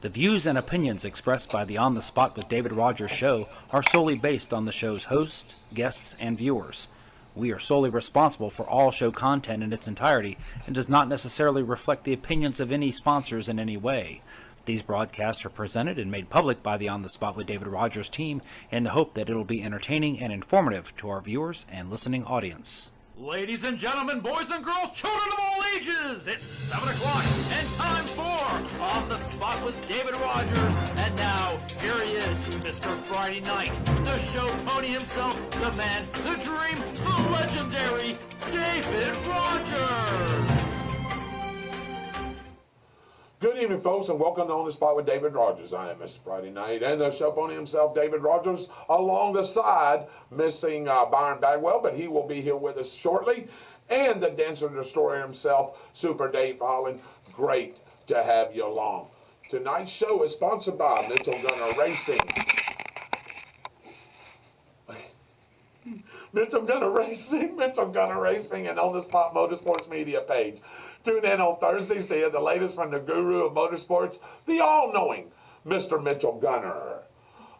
The views and opinions expressed by the On the Spot with David Rodgers show are solely based on the show's hosts, guests, and viewers. We are solely responsible for all show content in its entirety and does not necessarily reflect the opinions of any sponsors in any way. These broadcasts are presented and made public by the On the Spot with David Rodgers team in the hope that it'll be entertaining and informative to our viewers and listening audience. Ladies and gentlemen, boys and girls, children of all ages, it's 7 o'clock and time for On the Spot with David Rodgers. And now, here he is, Mr. Friday Night, the show pony himself, the man, the dream, the legendary David Rodgers. Good evening, folks, and welcome to On the Spot with David Rodgers. I am Mr. Friday Night, and the show pony himself, David Rodgers, along the side, missing Byron Bagwell, but he will be here with us shortly, and the dancer destroyer himself, Super Dave Holland. Great to have you along. Tonight's show is sponsored by Mitchell Gunner Racing. Mitchell Gunner Racing, and On the Spot Motorsports Media page. Tune in on Thursdays to hear the latest from the guru of motorsports, the all-knowing Mr. Mitchell Gunner.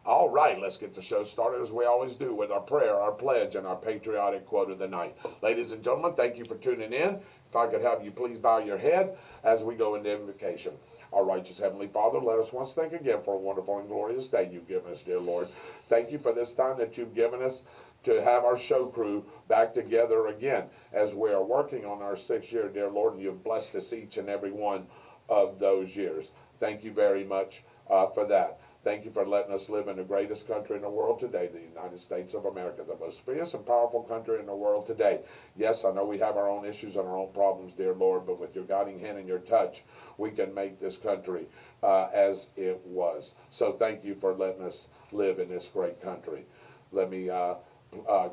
All right, let's get the show started as we always do with our prayer, our pledge, and our patriotic quote of the night. Ladies and gentlemen, thank you for tuning in. If I could have you please bow your head as we go into invocation. Our righteous Heavenly Father, let us once thank again for a wonderful and glorious day you've given us, dear Lord. Thank you for this time that you've given us to have our show crew back together again as we are working on our 6th year, dear Lord, and you've blessed us each and every one of those years. Thank you very much for that. Thank you for letting us live in the greatest country in the world today, the United States of America, the most fierce and powerful country in the world today. Yes, I know we have our own issues and our own problems, dear Lord, but with your guiding hand and your touch, we can make this country as it was. So thank you for letting us live in this great country. Let me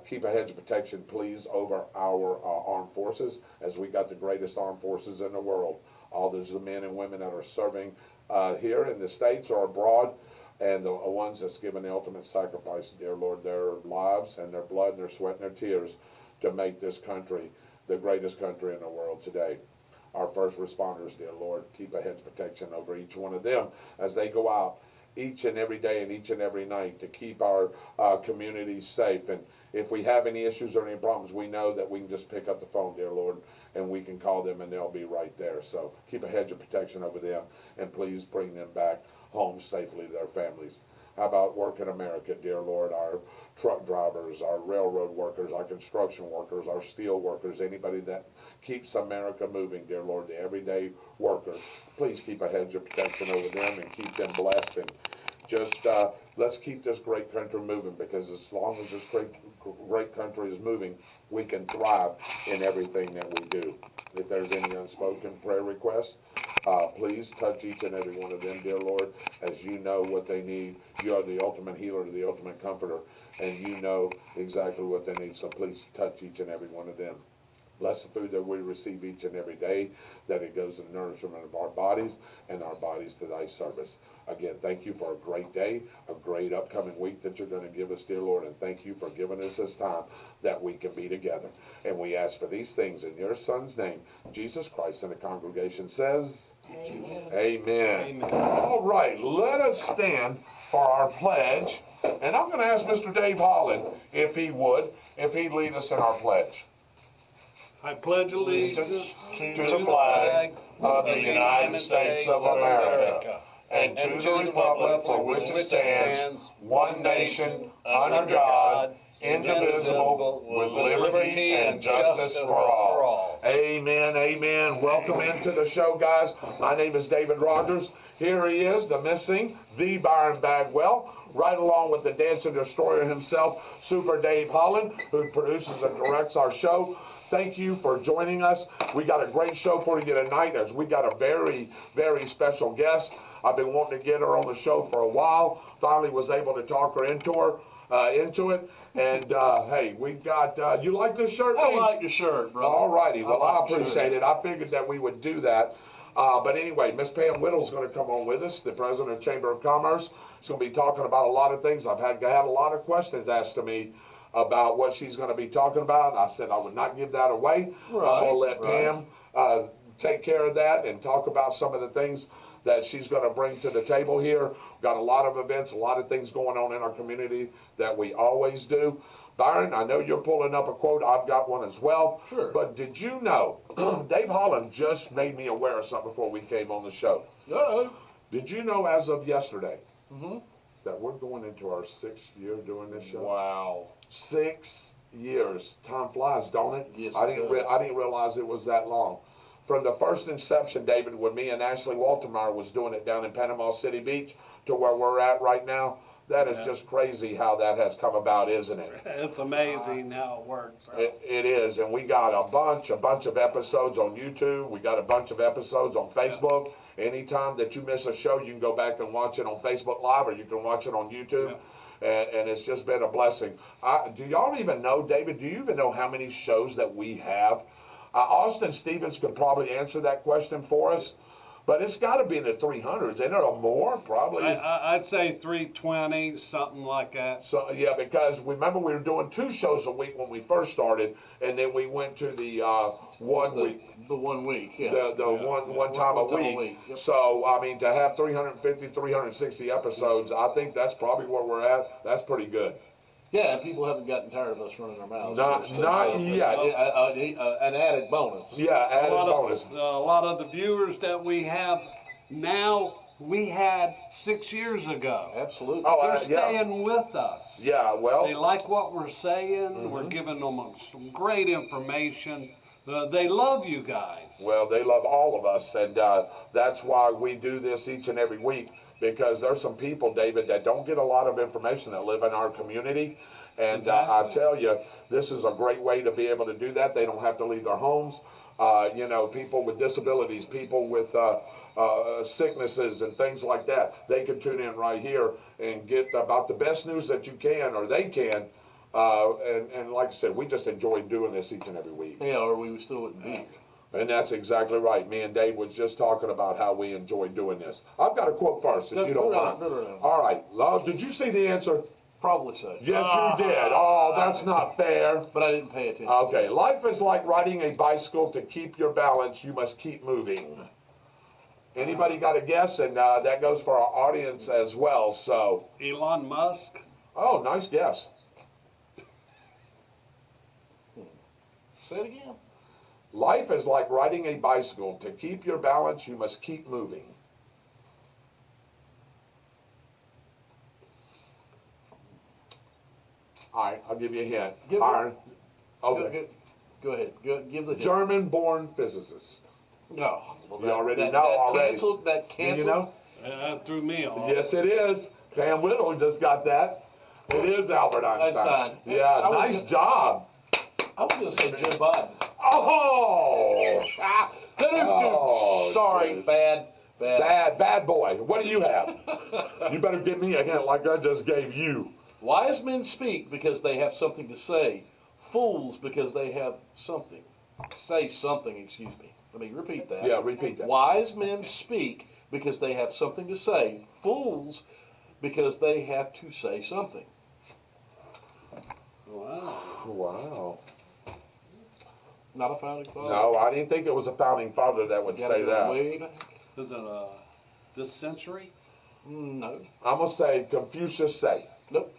keep a hedge of protection, please, over our armed forces, as we got the greatest armed forces in the world. All those men and women that are serving here in the States or abroad, and the ones that's given the ultimate sacrifice, dear Lord, their lives and their blood and their sweat and their tears to make this country the greatest country in the world today. Our first responders, dear Lord, keep a hedge of protection over each one of them as they go out each and every day and each and every night to keep our communities safe. And if we have any issues or any problems, we know that we can just pick up the phone, dear Lord, and we can call them and they'll be right there. So keep a hedge of protection over them, and please bring them back home safely to their families. How about work in America, dear Lord, our truck drivers, our railroad workers, our construction workers, our steel workers, anybody that keeps America moving, dear Lord, the everyday workers. Please keep a hedge of protection over them and keep them blessed. And just let's keep this great country moving, because as long as this great country is moving, we can thrive in everything that we do. If there's any unspoken prayer requests, please touch each and every one of them, dear Lord, as you know what they need. You are the ultimate healer, the ultimate comforter, and you know exactly what they need. So please touch each and every one of them. Bless the food that we receive each and every day, that it goes in the nourishment of our bodies and our bodies to thy service. Again, thank you for a great day, a great upcoming week that you're going to give us, dear Lord, and thank you for giving us this time that we can be together. And we ask for these things in your Son's name, Jesus Christ, and the congregation says, Amen. Amen. Amen. All right, let us stand for our pledge. And I'm going to ask Mr. Dave Holland if he'd lead us in our pledge. I pledge allegiance to the flag of the United States of America, and to the republic for which it stands, one nation, under God, indivisible, with liberty and justice for all. Amen, amen. Welcome into the show, guys. My name is David Rodgers. Here he is, the Byron Bagwell, right along with the dancer destroyer himself, Super Dave Holland, who produces and directs our show. Thank you for joining us. We got a great show for you tonight, as we got a very, very special guest. I've been wanting to get her on the show for a while. Finally was able to talk her into it. And hey, we've got, you like this shirt? I like your shirt, brother. All righty. Well, I appreciate it. I figured that we would do that. But anyway, Miss Pam Whittle's going to come on with us, the president of Chamber of Commerce. She's going to be talking about a lot of things. I've had a lot of questions asked to me about what she's going to be talking about. I said I would not give that away. I'm going to let Pam take care of that and talk about some of the things that she's going to bring to the table here. Got a lot of events, a lot of things going on in our community that we always do. Byron, I know you're pulling up a quote. I've got one as well. Sure. But did you know, Dave Holland just made me aware of something before we came on the show. Uh-oh. Did you know as of yesterday that we're going into our 6th year doing this show? Wow. 6 years. Time flies, don't it? Yes, I it didn't. does. I didn't realize it was that long. From the first inception, David, when me and Ashley Waltermeyer was doing it down in Panama City Beach to where we're at right now, that is just crazy how that has come about, isn't it? It's amazing how it works. It is, and we got a bunch of episodes on YouTube. We got a bunch of episodes on Facebook. Anytime that you miss a show, you can go back and watch it on Facebook Live, or you can watch it on YouTube. And it's just been a blessing. Do y'all even know, David, do you even know how many shows that we have? Austin Stevens could probably answer that question for us, but it's got to be in the 300s. Ain't there more? Probably. I'd say 320, something like that. So yeah, because remember we were doing 2 shows a week when we first started, and then we went to the 1 week. The 1 week, yeah. One time a week. Yep. So, I mean, to have 350, 360 episodes, I think that's probably where we're at. That's pretty good. Yeah, and people haven't gotten tired of us running our mouths. Not yet. An added bonus. Yeah, added bonus. A lot of the viewers that we have now, we had 6 years ago. Absolutely. Oh, They're staying with us. Yeah, They well, like what we're saying. We're giving them some great information. They love you guys. well, they love all of us, and that's why we do this each and every week, because there's some people, David, that don't get a lot of information that live in our community. And I tell you, this is a great way to be able to do that. They don't have to leave their homes. You know, people with disabilities, people with sicknesses and things like that, they can tune in right here and get about the best news that you can, or they can. And like I said, we just enjoy doing this each and every week. Yeah, or we still wouldn't be here. And that's exactly right. Me and Dave was just talking about how we enjoy doing this. I've got a quote first, if you don't mind. No. All right. Love, did you see the answer? Probably so. Yes, you did. Oh, that's not fair. But I didn't pay attention. Okay. Life is like riding a bicycle. To keep your balance, you must keep moving. Anybody got a guess? And that goes for our audience as well. So, Elon Musk. oh, nice guess. Say it again. Life is like riding a bicycle. To keep your balance, you must keep moving. All right, I'll give you a hint. Give Iron. Okay. Go ahead. Give the hint. German-born physicist. No. Well, You already know already. Canceled, that Do canceled. you know? That threw me off. Yes, it is. Pam Whittle just got that. It is Albert Einstein. Einstein. Yeah, I was nice job. I was going to say Joe Biden. Oh! Oh, Sorry, dude. bad. Bad boy. What do you have? You better give me a hint like I just gave you. Wise men speak because they have something to say. Fools because they have something. Say something, excuse me. Let me repeat that. Yeah, repeat that. Wise men speak because they have something to say. Fools because they have to say something. Wow. Wow. Not a founding father. No, I didn't think it was a founding father that would Gotta say go that. way back. Is it this century? No. I'm going to say Confucius say. Nope.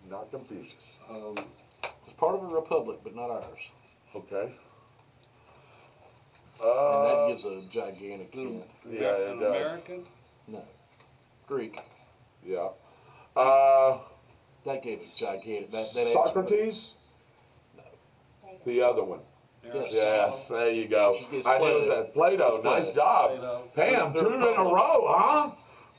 Not Confucius. It's part of a republic, but not ours. Okay. And that gives a gigantic hint. Yeah, it An does. American? No. Greek. Yeah. That gave us gigantic. That Socrates? The other one. Yes. Yes, there you go. It's I knew it was Plato. that Plato. Nice job. Plato. Pam, 2 in a row, huh?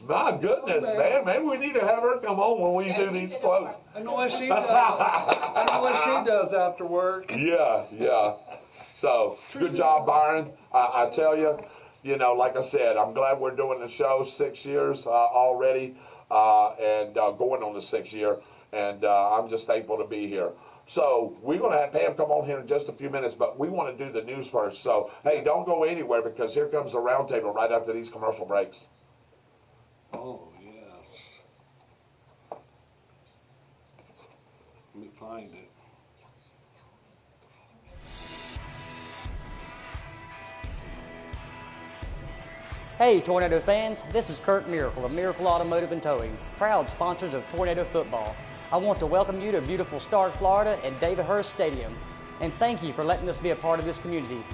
My goodness, man. Maybe we need to have her come on when we do these quotes. I know what she does. I know what she does after work. Yeah. So, good job, Byron. I tell you, you know, like I said, I'm glad we're doing the show 6 years already, and going on the 6th year, and I'm just thankful to be here. So, we're going to have Pam come on here in just a few minutes, but we want to do the news first. So, hey, don't go anywhere, because here comes the roundtable right after these commercial breaks. Oh, yes. Let me find it. Hey Tornado fans, this is Kurt Miracle of Miracle Automotive and Towing, proud sponsors of Tornado Football. I want to welcome you to beautiful Stark, Florida at David Hurst Stadium, and thank you for letting us be a part of this community.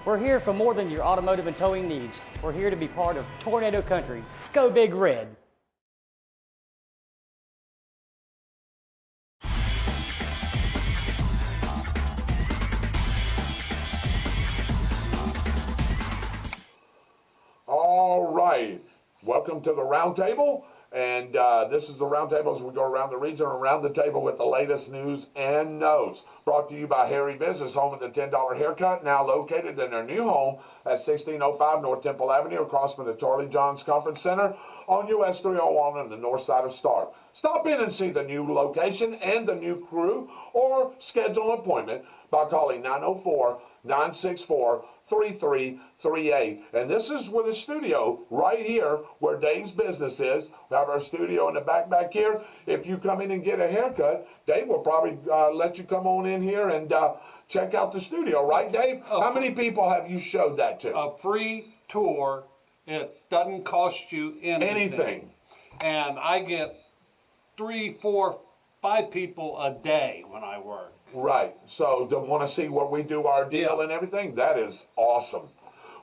We're here for more than your automotive and towing needs. We're here to be part of Tornado Country. Go Big Red! All right, welcome to the roundtable, and this is the roundtable as we go around the region, around the table with the latest news and notes. Brought to you by Harry Business, home of the $10 haircut, now located in their new home at 1605 North Temple Avenue, across from the Charlie Johns Conference Center on US 301 on the north side of Stark. Stop in and see the new location and the new crew, or schedule an appointment by calling 904-964-3338. And this is where the studio, right here, where Dave's business is. We have our studio in the back here. If you come in and get a haircut, Dave will probably let you come on in here and check out the studio, right, Dave? How many people have you showed that to? A free tour. It doesn't cost you anything. And I get 3, 4, 5 people a day when I work. Right. So, do you want to see where we do our deal and everything? That is awesome.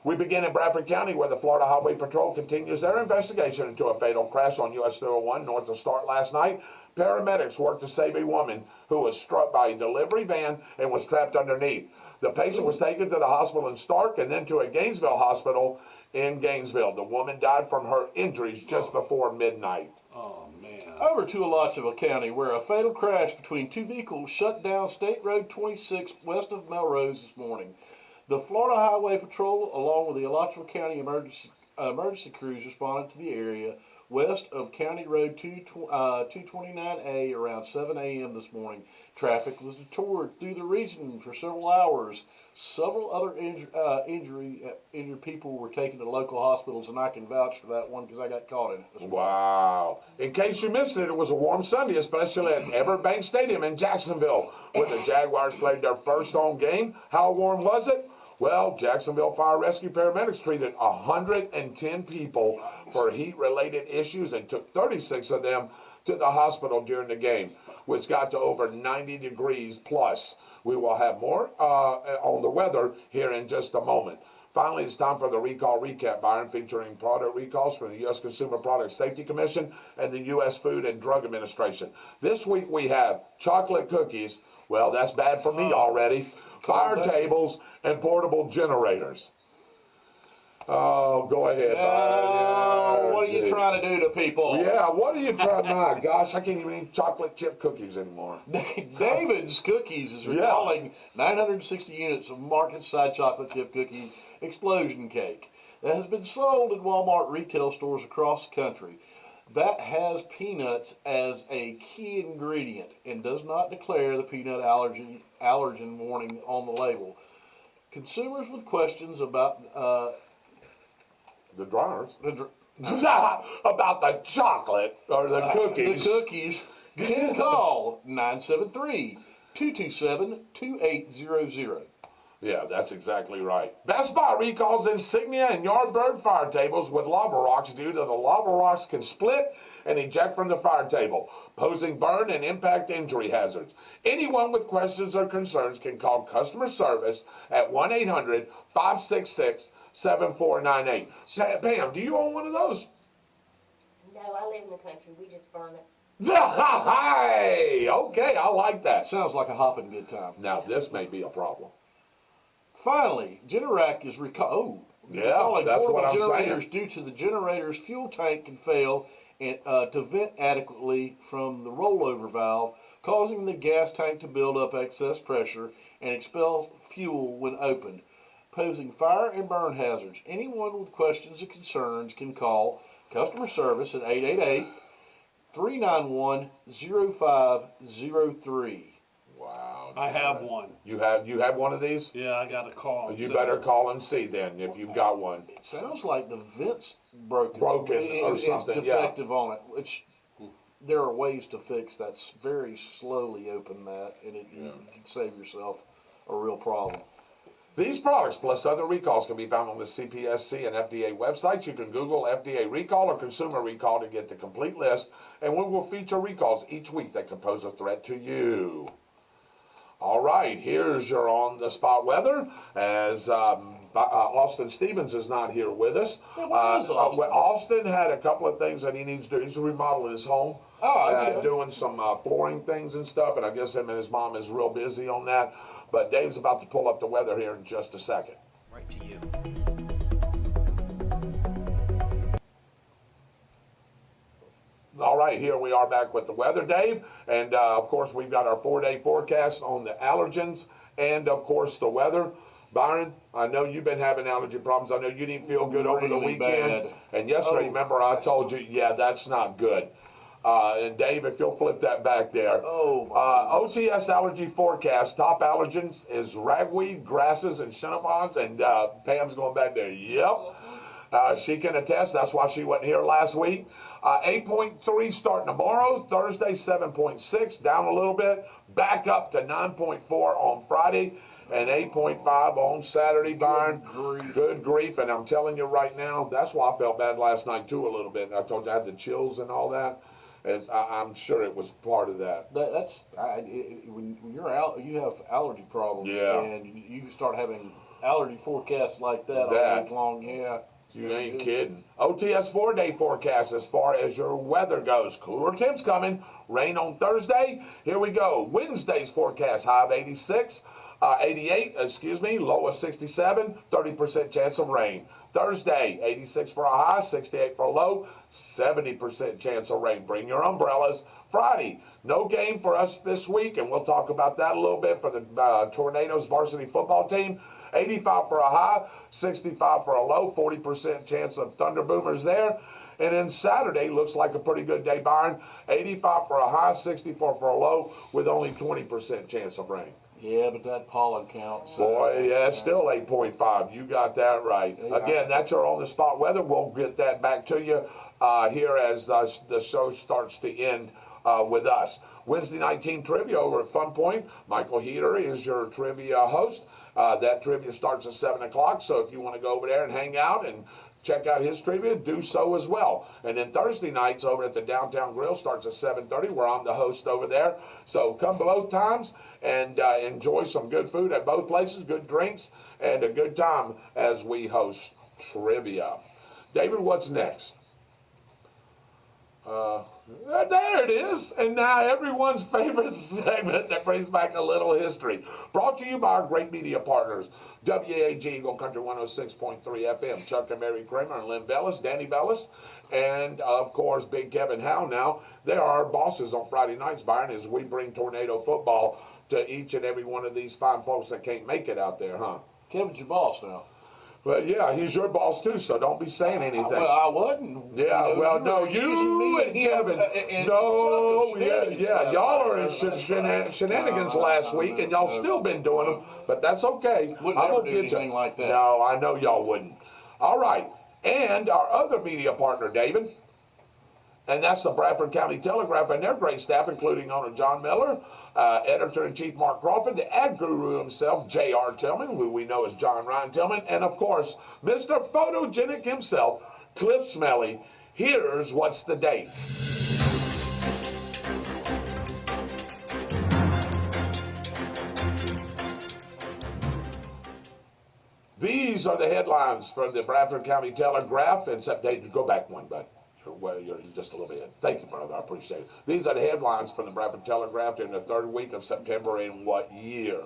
We begin in Bradford County, where the Florida Highway Patrol continues their investigation into a fatal crash on US 301 north of Start last night. Paramedics worked to save a woman who was struck by a delivery van and was trapped underneath. The patient was taken to the hospital in Stark and then to a Gainesville hospital in Gainesville. The woman died from her injuries just before midnight. Oh, man. Over to Alachua County, where a fatal crash between two vehicles shut down State Road 26 west of Melrose this morning. The Florida Highway Patrol, along with the Alachua County emergency crews, responded to the area west of County Road 229A around 7 a.m. this morning. Traffic was detoured through the region for several hours. Several other injured people were taken to local hospitals, and I can vouch for that one because I got caught in it. Wow. In case you missed it, it was a warm Sunday, especially at Everbank Stadium in Jacksonville, where the Jaguars played their first home game. How warm was it? Well, Jacksonville Fire Rescue paramedics treated 110 people for heat-related issues and took 36 of them to the hospital during the game, which got to over 90 degrees plus. We will have more on the weather here in just a moment. Finally, it's time for the recall recap, Byron, featuring product recalls from the U.S. Consumer Product Safety Commission and the U.S. Food and Drug Administration. This week we have chocolate cookies. Well, that's bad for me already. Fire tables and portable generators. Oh, go ahead, Byron. What are you trying to do to people? Yeah, what are you trying? My gosh, I can't even eat chocolate chip cookies anymore. David's Cookies is recalling 960 units of market-side chocolate chip cookie explosion cake that has been sold in Walmart retail stores across the country. That has peanuts as a key ingredient and does not declare the peanut allergen warning on the label. Consumers with questions about the dryers. About the chocolate or the cookies. The cookies can call 973-227-2800. Yeah, that's exactly right. Best Buy recalls Insignia and Yardbird fire tables with lava rocks due to the lava rocks can split and eject from the fire table, posing burn and impact injury hazards. Anyone with questions or concerns can call customer service at 1-800-566-7498. Pam, do you own one of those? No, I live in the country. We just burn it. Hey, okay, I like that. Sounds like a hopping good time. Now, this may be a problem. Finally, Generac is recalling that's what I'm generators saying. due to the generator's fuel tank can fail and, to vent adequately from the rollover valve, causing the gas tank to build up excess pressure and expel fuel when opened, posing fire and burn hazards. Anyone with questions or concerns can call customer service at 888-391-0503. Wow. I have one. You have one of these? Yeah, I got a call. You better call and see then if you've got one. It sounds like the vent's broken. Or It's something, defective on it, which there are ways to fix that. Very slowly open that, and you can save yourself a real problem. These products, plus other recalls, can be found on the CPSC and FDA websites. You can Google FDA recall or consumer recall to get the complete list, and we will feature recalls each week that could pose a threat to you. All right, here's your on-the-spot weather, as Austin Stevens is not here with us. Austin had a couple of things that he needs to do. He's remodeling his home, doing some flooring things and stuff, and I guess him and his mom is real busy on that. But Dave's about to pull up the weather here in just a second. Right to you. All right, here we are back with the weather, Dave. And, of course, we've got our 4-day forecast on the allergens and, of course, the weather. Byron, I know you've been having allergy problems. I know you didn't feel good over the weekend. Bad. And yesterday, remember, I told you, yeah, that's not good. And Dave, if you'll flip that back there. OTS allergy forecast, top allergens is ragweed, grasses, and shinnephons. And Pam's going back there. Yep. She can attest. That's why she wasn't here last week. 8.3 starting tomorrow. Thursday, 7.6, down a little bit. Back up to 9.4 on Friday. And 8.5 on Saturday, Byron. Good grief. And I'm telling you right now, that's why I felt bad last night, too, a little bit. I told you I had the chills and all that. I'm sure it was part of that. When you're out, you have allergy problems, and you start having allergy forecasts like that all week long. Yeah, you ain't kidding. OTS 4-day forecast as far as your weather goes. Cooler temps coming. Rain on Thursday. Here we go. Wednesday's forecast: high of 88, low of 67, 30% chance of rain. Thursday, 86 for a high, 68 for a low, 70% chance of rain. Bring your umbrellas. Friday, no game for us this week, and we'll talk about that a little bit for the Tornadoes varsity football team. 85 for a high, 65 for a low, 40% chance of Thunder Boomers there. And then Saturday looks like a pretty good day, Byron. 85 for a high, 64 for a low, with only 20% chance of rain. Yeah, but that pollen counts. Boy, yeah, it's still 8.5. You got that right. Again, that's our on-the-spot weather. We'll get that back to you here as the show starts to end with us. Wednesday night team trivia over at Fun Point. Michael Heater is your trivia host. That trivia starts at 7 o'clock, so if you want to go over there and hang out and check out his trivia, do so as well. And then Thursday nights over at the Downtown Grill starts at 7:30, where I'm the host over there. So come both times and enjoy some good food at both places, good drinks, and a good time as we host trivia. David, what's next? There it is. And now everyone's favorite segment that brings back a little history. Brought to you by our great media partners. WAG Eagle Country 106.3 FM. Chuck and Mary Kramer and Lynn Bellis, Danny Bellis, and of course Big Kevin Howe. Now, they are our bosses on Friday nights, Byron, as we bring Tornado football to each and every one of these fine folks that can't make it out there, huh? Kevin's your boss now. Well, yeah, he's your boss too, so don't be saying anything. Well, I wasn't. Yeah, well, no, you and Kevin. No, yeah, y'all are in shenanigans last week, and y'all still been doing them, but that's okay. Wouldn't ever do anything like that. No, I know y'all wouldn't. All right, and our other media partner, David, and that's the Bradford County Telegraph and their great staff, including owner John Miller, Editor-in-Chief Mark Crawford, the ad guru himself, J.R. Tillman, who we know as John Ryan Tillman, and of course, Mr. Photogenic himself, Cliff Smelly. Here's what's the date. These are the headlines from the Bradford County Telegraph, and go back one, bud. Well, you're just a little bit. Thank you, brother. I appreciate it. These are the headlines from the Bradford Telegraph in the third week of September in what year?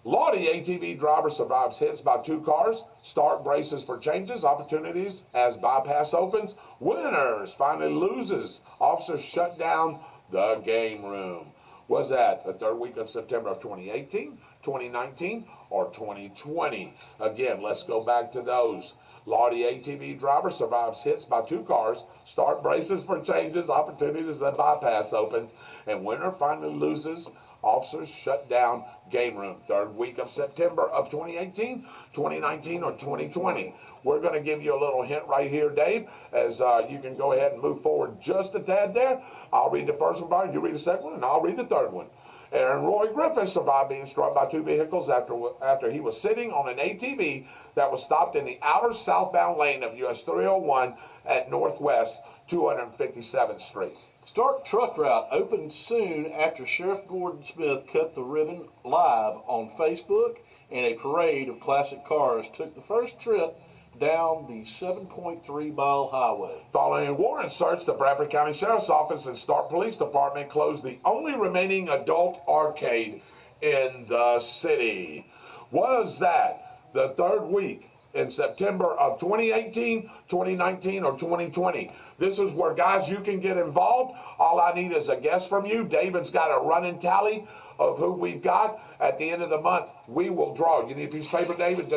Lottie ATV driver survives hits by two cars. Start braces for changes. Opportunities as bypass opens. Winners finally loses. Officers shut down the game room. Was that the third week of September of 2018, 2019, or 2020? Again, let's go back to those. Lottie ATV driver survives hits by two cars. Start braces for changes. Opportunities as bypass opens. And winner finally loses. Officers shut down game room. Third week of September of 2018, 2019, or 2020. We're going to give you a little hint right here, Dave, as you can go ahead and move forward just a tad there. I'll read the first one, Byron. You read the second one, and I'll read the third one. Aaron Roy Griffith survived being struck by two vehicles after he was sitting on an ATV that was stopped in the outer southbound lane of US 301 at Northwest 257th Street. Start truck route opened soon after Sheriff Gordon Smith cut the ribbon live on Facebook, and a parade of classic cars took the first trip down the 7.3-mile highway. Following a warrant search, the Bradford County Sheriff's Office and Stark Police Department closed the only remaining adult arcade in the city. Was that the third week in September of 2018, 2019, or 2020? This is where, guys, you can get involved. All I need is a guess from you. David's got a running tally of who we've got. At the end of the month, we will draw. You need a piece of paper, David?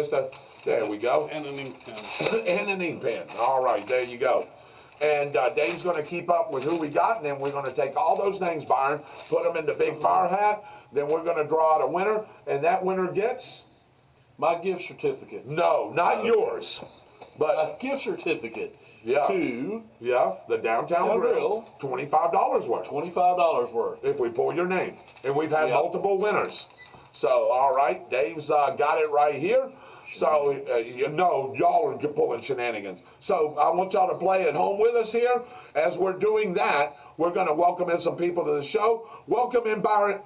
There we go. And an ink pen. And an ink pen. All right, there you go. And Dave's going to keep up with who we got, and then we're going to take all those names, Byron, put them in the big fire hat. Then we're going to draw out a winner, and that winner gets... My gift certificate. No, not yours. But A gift certificate yeah, to the Downtown Grill, $25 worth. $25 worth. If we pull your name. And we've had Yep. multiple winners. So, all right, Dave's got it right here. So, you know, y'all are pulling shenanigans. So, I want y'all to play at home with us here. As we're doing that, we're going to welcome in some people to the show. Welcome in Byron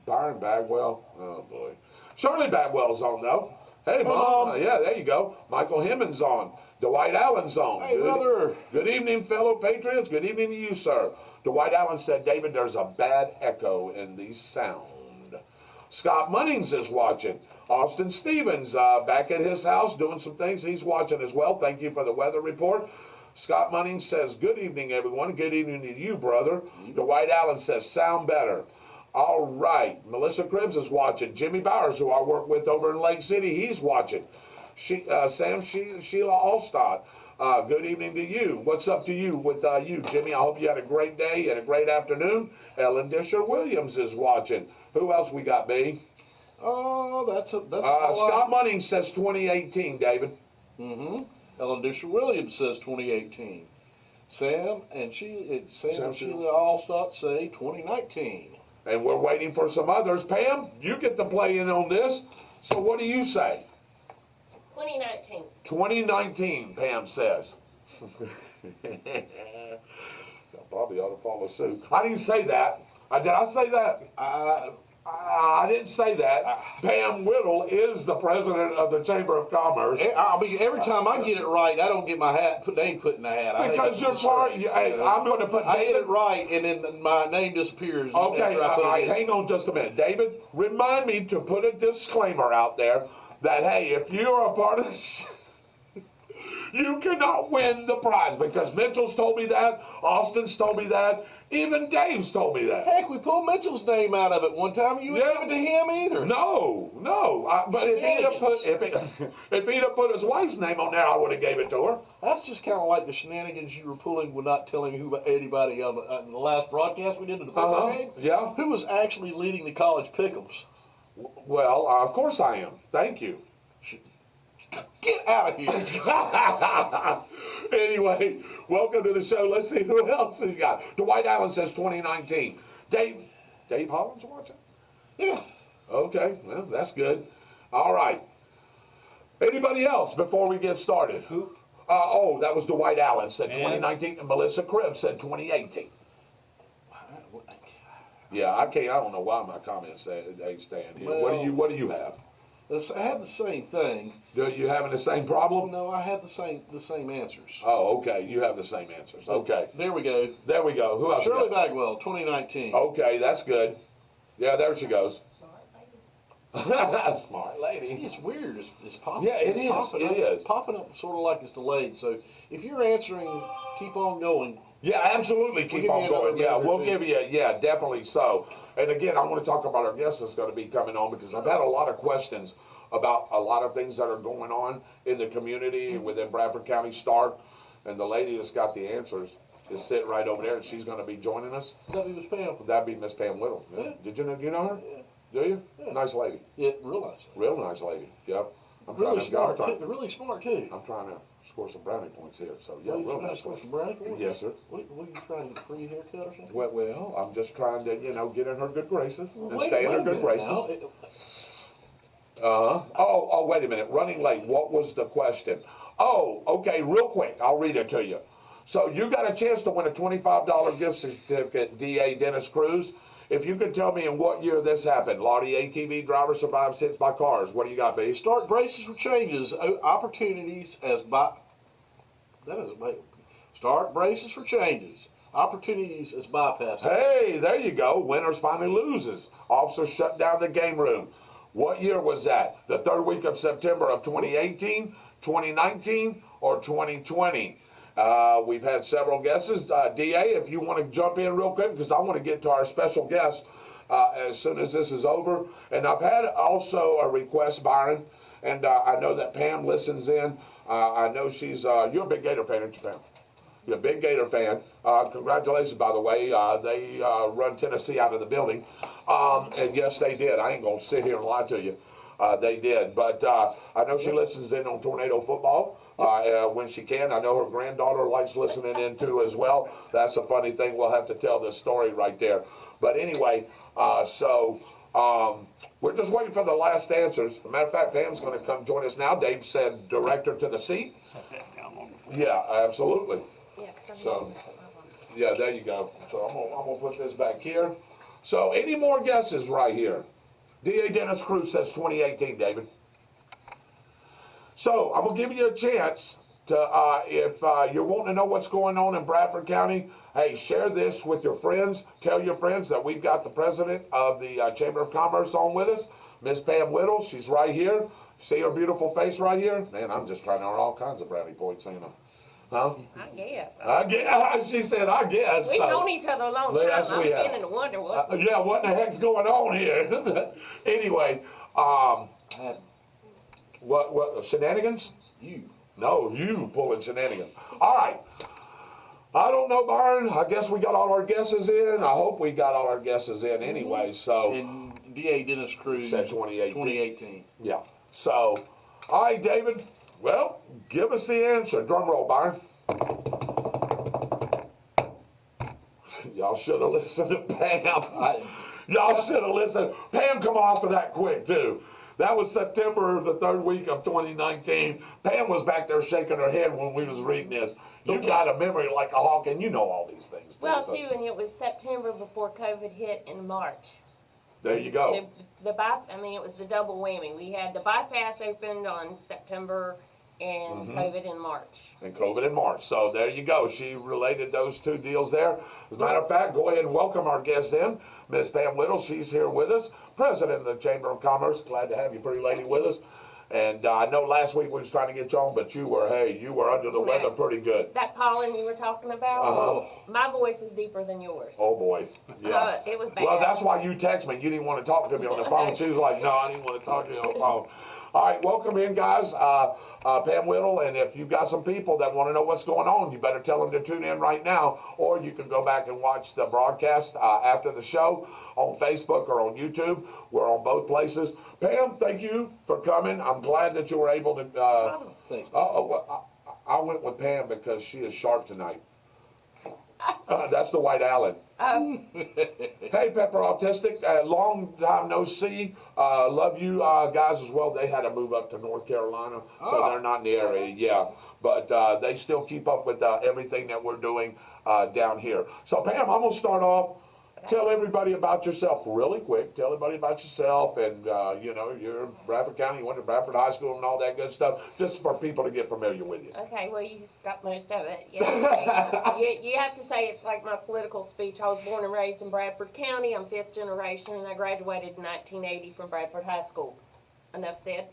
Bagwell. Oh, boy. Shirley Bagwell's on, though. Hey, Mom. Yeah, there you go. Michael Hemmons on. Dwight Allen's on. Hey, brother. Good evening, fellow Patriots. Good evening to you, sir. Dwight Allen said, David, there's a bad echo in the sound. Scott Munnings is watching. Austin Stevens back at his house doing some things. He's watching as well. Thank you for the weather report. Scott Munnings says, good evening, everyone. Good evening to you, brother. Dwight Allen says, sound better. All right. Melissa Cribbs is watching. Jimmy Bowers, who I work with over in Lake City, he's watching. Sheila Allstott, good evening to you. What's up to you with you, Jimmy? I hope you had a great day and a great afternoon. Ellen Disher Williams is watching. Who else we got, B? Oh, that's Scott Munning says 2018, David. Mm-hmm. Ellen Disher Williams says 2018. Sam and Sheila Allstott say 2019. And we're waiting for some others. Pam, you get to play in on this. So what do you say? 2019. 2019, Pam says. Probably ought to follow suit. I didn't say that. Did I say that? I didn't say that. Pam Whittle is the president of the Chamber of Commerce. Every time I get it right, I don't get my name put in the hat. Because you're part. I'm going to put David. I get it right, and then my name disappears. Okay, all right. Hang on just a minute, David. Remind me to put a disclaimer out there that hey, if you're a part of this, you cannot win the prize because Mitchell's told me that, Austin's told me that, even Dave's told me that. Heck, we pulled Mitchell's name out of it one time. You didn't give it to him either. No. But if he'd have put his wife's name on there, I would have gave it to her. That's just kind of like the shenanigans you were pulling with not telling anybody on the last broadcast we did in the football game. Yeah. Who was actually leading the college pick'ems? Well, of course I am. Thank you. Get out of here. Anyway, welcome to the show. Let's see who else we got. Dwight Allen says 2019. Dave Holland's watching? Yeah. Okay, well, that's good. All right. Anybody else before we get started? Who? That was Dwight Allen said 2019, and Melissa Cribbs said 2018. Yeah, I don't know why my comments ain't staying here. Well, what do you have? I had the same thing. Do you having the same problem? No, I had the same answers. Oh, okay. You have the same answers. Okay. There we go. There we go. Who else? Shirley Bagwell, 2019. Okay, that's good. Yeah, there she goes. Smart lady. See, it's weird. It's popping. Yeah, it is. Popping It up, is. It's popping up sort of like it's delayed. So if you're answering, keep on going. Yeah, absolutely. Keep We'll on give you going. another Yeah, minute or we'll two. give you. Yeah, definitely so. And again, I want to talk about our guest that's going to be coming on because I've had a lot of questions about a lot of things that are going on in the community and within Bradford County Stark. And the lady that's got the answers is sitting right over there, and she's going to be joining us. That'd be Miss Pam. That'd be Miss Pam Whittle. Yeah. Yeah. Did you know? Do you know her? Yeah. Do you? Yeah. Nice lady. Yeah, real nice. Real nice lady. Yep. Really I'm trying smart too. to Really smart too. I'm trying to score some brownie points here. So yeah, Well, you real trying to nice. score some brownie points? Yes, sir. What are you trying to get a free haircut or something? Well, I'm just trying to, get in her good graces and Wait- stay in wait her a good minute graces. now. Oh, wait a minute. Running late. What was the question? Oh, okay, real quick. I'll read it to you. So you got a chance to win a $25 gift certificate, DA Dennis Cruz. If you could tell me in what year this happened. Lottie ATV driver survives hits by cars. What do you got, B? Start braces for changes, opportunities as that doesn't make. Start braces for changes, opportunities as bypass. Hey, there you go. Winners finally loses. Officers shut down the game room. What year was that? The third week of September of 2018, 2019, or 2020? We've had several guesses. DA, if you want to jump in real quick, because I want to get to our special guest as soon as this is over. And I've had also a request, Byron, and I know that Pam listens in. I know you're a big Gator fan, aren't you, Pam? You're a big Gator fan. Congratulations, by the way. They run Tennessee out of the building. And yes, they did. I ain't going to sit here and lie to you. They did. But I know she listens in on Tornado Football when she can. I know her granddaughter likes listening in too as well. That's a funny thing. We'll have to tell this story right there. But anyway, we're just waiting for the last answers. As a matter of fact, Pam's going to come join us now. Dave said director to the seat. Set that down on the floor. Yeah, absolutely. Yeah, 'cause I'm So, using it for my phone. yeah, there you go. So I'm gonna put this back here. So any more guesses right here? DA Dennis Cruz says 2018, David. So I'm gonna give you a chance to, if you're wanting to know what's going on in Bradford County, hey, share this with your friends. Tell your friends that we've got the president of the Chamber of Commerce on with us, Miss Pam Whittle. She's right here. See her beautiful face right here? Man, I'm just trying to earn all kinds of brownie points, you know. Huh? I guess. I guess. She said, I guess. We've so. known each other a long time. Yes, I'm we have. beginning to wonder what. Yeah, what the heck's going on here? Anyway, what shenanigans? You. No, you pulling shenanigans. All right. I don't know, Byron. I guess we got all our guesses in. I hope we got all our guesses in anyway. So And DA Dennis Cruz. Said 2018. 2018. yeah. So, all right, David. Well, give us the answer. Drum roll, Byron. Y'all should have listened to Pam. Y'all should have listened. Pam come off of that quick, too. That was September, the third week of 2019. Pam was back there shaking her head when we was reading this. You got a memory like a hawk, and you know all these things. Well, so. too, and it was September before COVID hit in March. There you go. It was the double whammy. We had the bypass opened on September and COVID in March. And COVID in March. So there you go. She related those two deals there. As a matter of fact, go ahead and welcome our guest in, Miss Pam Whittle. She's here with us, president of the Chamber of Commerce. Glad to have you, pretty lady, with us. And I know last week we was trying to get you on, but you were under the weather pretty good. That pollen you were talking about, my voice was deeper than yours. Oh boy. Yeah. It was bad. Well, that's why you text me. You didn't want to talk to me on the phone. She was like, no, I didn't want to talk to you on the phone. All right, welcome in, guys. Pam Whittle, and if you've got some people that want to know what's going on, you better tell them to tune in right now, or you can go back and watch the broadcast after the show on Facebook or on YouTube. We're on both places. Pam, thank you for coming. I'm glad that you were able to. Thanks. I went with Pam because she is sharp tonight. That's the White Allen. Hey, Pepper Autistic, long time no see. Love you guys as well. They had to move up to North Carolina, so they're not in the area. Yeah, but they still keep up with everything that we're doing down here. So, Pam, I'm gonna start off. Tell everybody about yourself really quick. Tell everybody about yourself, and you're in Bradford County. You went to Bradford High School and all that good stuff, just for people to get familiar with you. Okay, well, you got most of it. Yeah, you have to say it's like my political speech. I was born and raised in Bradford County. I'm fifth generation, and I graduated in 1980 from Bradford High School. Enough said.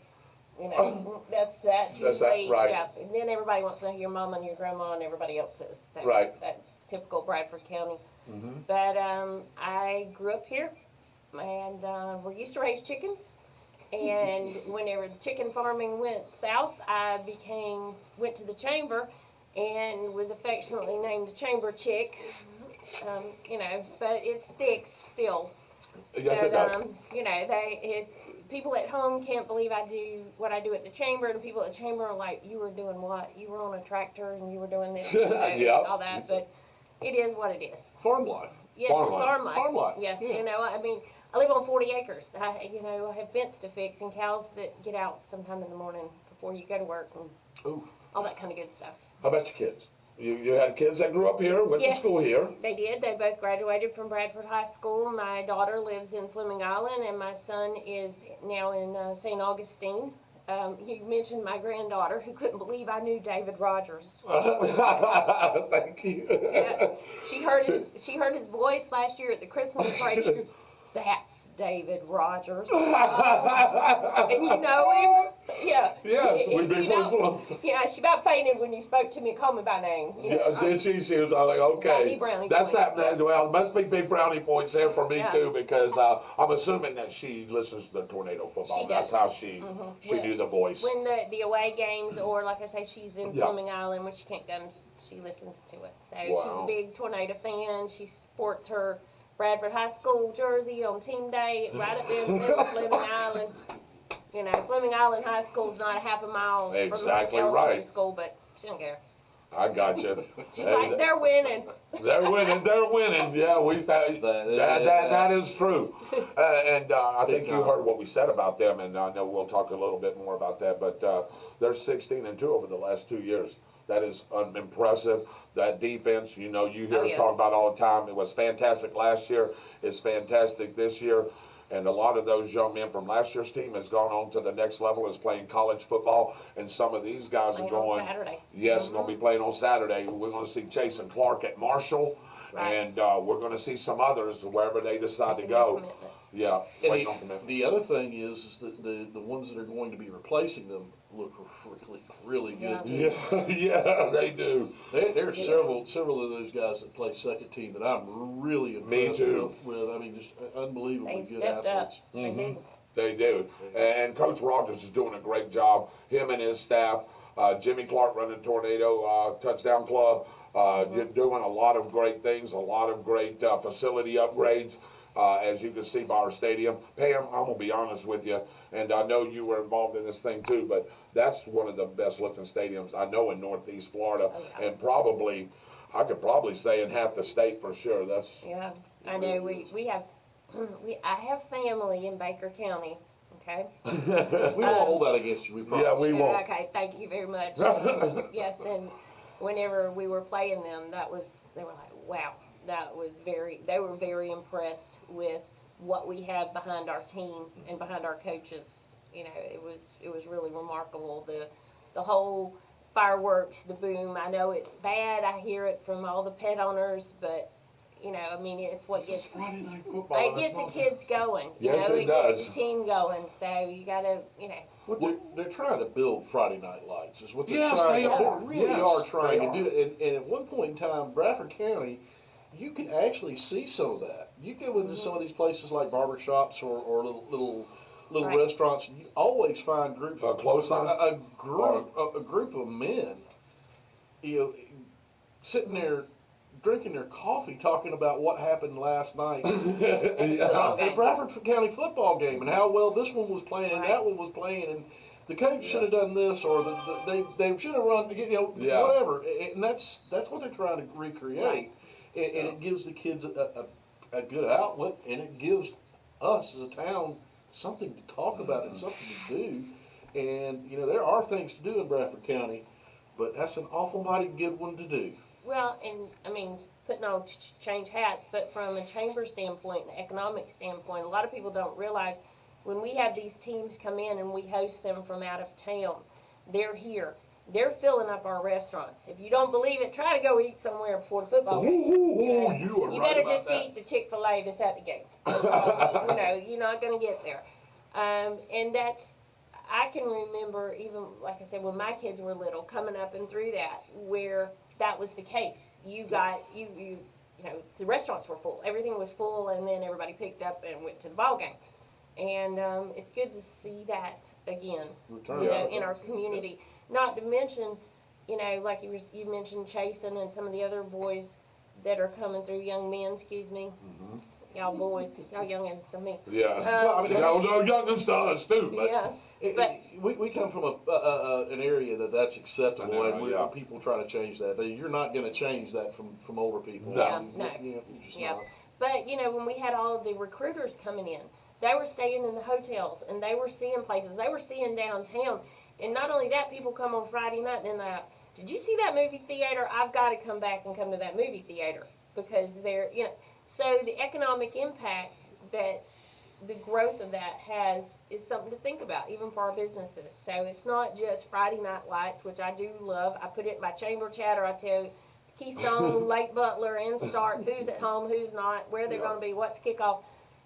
That's usually, right. yeah. And then everybody wants to know your mama and your grandma and everybody else's. So Right. That's typical Bradford County. But I grew up here, and we're used to raise chickens. And whenever the chicken farming went south, I went to the chamber and was affectionately named the chamber chick. But it sticks still. Yes, it does. people at home can't believe I do what I do at the chamber, and people at the chamber are like, you were doing what? You were on a tractor and you were doing this, you know, Yep. all that. But it is what it is. Farm life. Yes, Farm it's life. farm life. Farm life, Yes, yeah. you know, I mean, I live on 40 acres. I have fence to fix and cows that get out sometime in the morning before you go to work and Ooh. all that kind of good stuff. How about your kids? You had kids that grew up here, went to Yes. school here. They did. They both graduated from Bradford High School. My daughter lives in Fleming Island, and my son is now in St. Augustine. You mentioned my granddaughter, who couldn't believe I knew David Rodgers. Thank you. Yeah, she heard his voice last year at the Christmas parade. She goes, "That's David Rodgers." And you know him? Yeah. Yes, And we've been she close about- enough. Yeah, she about fainted when you spoke to me and called me by name. You know, Yeah, did she? She was like, okay. Big brownie That's points. that. Well, must be big brownie points there for me Yeah. too, because I'm assuming that she listens to the tornado football. She That's does. how she When- knew the voice. When the away games, or like I say, she's in Yeah. Fleming Island when she can't go, she listens to it. So she's Wow. a big tornado fan. She sports her Bradford High School jersey on team day right up there in the middle of Fleming Island. You know, Fleming Island High School is not a half a mile Exactly from elementary right. school, but she don't care. I got you. She's like, they're winning. They're winning. They're winning. Yeah, that is true. And I think you heard what we said about them, and I know we'll talk a little bit more about that. But they're 16-2 over the last 2 years. That is impressive. That defense, you know, you hear us yeah. talk about all the time. It was fantastic last year. It's fantastic this year. And a lot of those young men from last year's team has gone on to the next level, is playing college football. And some of these guys Playing are going. on Saturday. Yes, going to be playing on Saturday. We're going to see Chase and Clark at Marshall. Right. And we're going to see some others wherever they decide to Making go. commitments. Yeah, And waiting on commitments. the other thing is that the ones that are going to be replacing them look really good. Yeah. too. Yeah, they do. There are several of those guys that play second team that I'm really Me impressed too. with. I mean, just unbelievably They good stepped up. athletes. They did. They do. And Coach Rodgers is doing a great job. Him and his staff. Jimmy Clark running Tornado Touchdown Club. You're doing a lot of great things, a lot of great facility upgrades. As you can see by our stadium. Pam, I'm going to be honest with you, and I know you were involved in this thing too, but that's one of the best looking stadiums I know in Northeast Florida, and probably, I could probably say in half the state for sure. That's Yeah, I know. We have, I have family in Baker County. Okay. We won't hold that against you. We promise. Yeah, we won't. Okay, thank you very much. Yes, and whenever we were playing them, they were like, wow, they were very impressed with what we have behind our team and behind our coaches. You know, it was really remarkable. The whole fireworks, the boom. I know it's bad. I hear it from all the pet owners, but you know, I mean, it's what gets Friday night football. it gets the kids going. You Yes, know, it does. gets the team going. So you gotta, you know. What they're trying to build Friday night lights is what they're Yes, trying. they are. They really Yes, are trying they to do it. And at one point in time, Bradford County, you can actually see some of that. You go into some of these places like barber shops or little Right. restaurants, and you always find groups close on? a group of men, you know, sitting there drinking their coffee, talking about what happened last night at the Bradford County football game and how well this one was playing and that one was playing, and the coach should have done this, or they should have run, you know, whatever. And that's what they're trying to recreate, and it gives the kids a good outlet, and it gives us as a town something to talk about and something to do. And you know, there are things to do in Bradford County, but that's an awful mighty good one to do. Well, and I mean, putting on change hats, but from a chamber standpoint, an economic standpoint, a lot of people don't realize when we have these teams come in and we host them from out of town, they're here. They're filling up our restaurants. If you don't believe it, try to go eat somewhere before the football game. You better just eat the Chick-fil-A that's at the game. Because, you know, you're not going to get there. And that's, I can remember even, like I said, when my kids were little, coming up and through that, where that was the case. You know, the restaurants were full. Everything was full, and then everybody picked up and went to the ball game. And it's good to see that again, you know, in our community. Not to mention, you know, like you mentioned Chasen and some of the other boys that are coming through, young men, excuse me, y'all boys, y'all youngins to me. Yeah. Well, I mean, that's- no youngins to us too. But Yeah, but we come from an area that's acceptable, I know, and yeah. people try to change that. You're not going to change that from older people. No. Yeah, no. You're just yeah. not. But you know, when we had all the recruiters coming in, they were staying in the hotels and they were seeing places. They were seeing downtown, and not only that, people come on Friday night and they're like, "Did you see that movie theater? I've got to come back and come to that movie theater because they're So the economic impact that the growth of that has is something to think about, even for our businesses. So it's not just Friday night lights, which I do love. I put it in my chamber chatter. I tell Keystone, Lake Butler, and Stark, who's at home, who's not, where they're going to be, what's kickoff,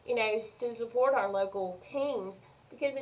to support our local teams because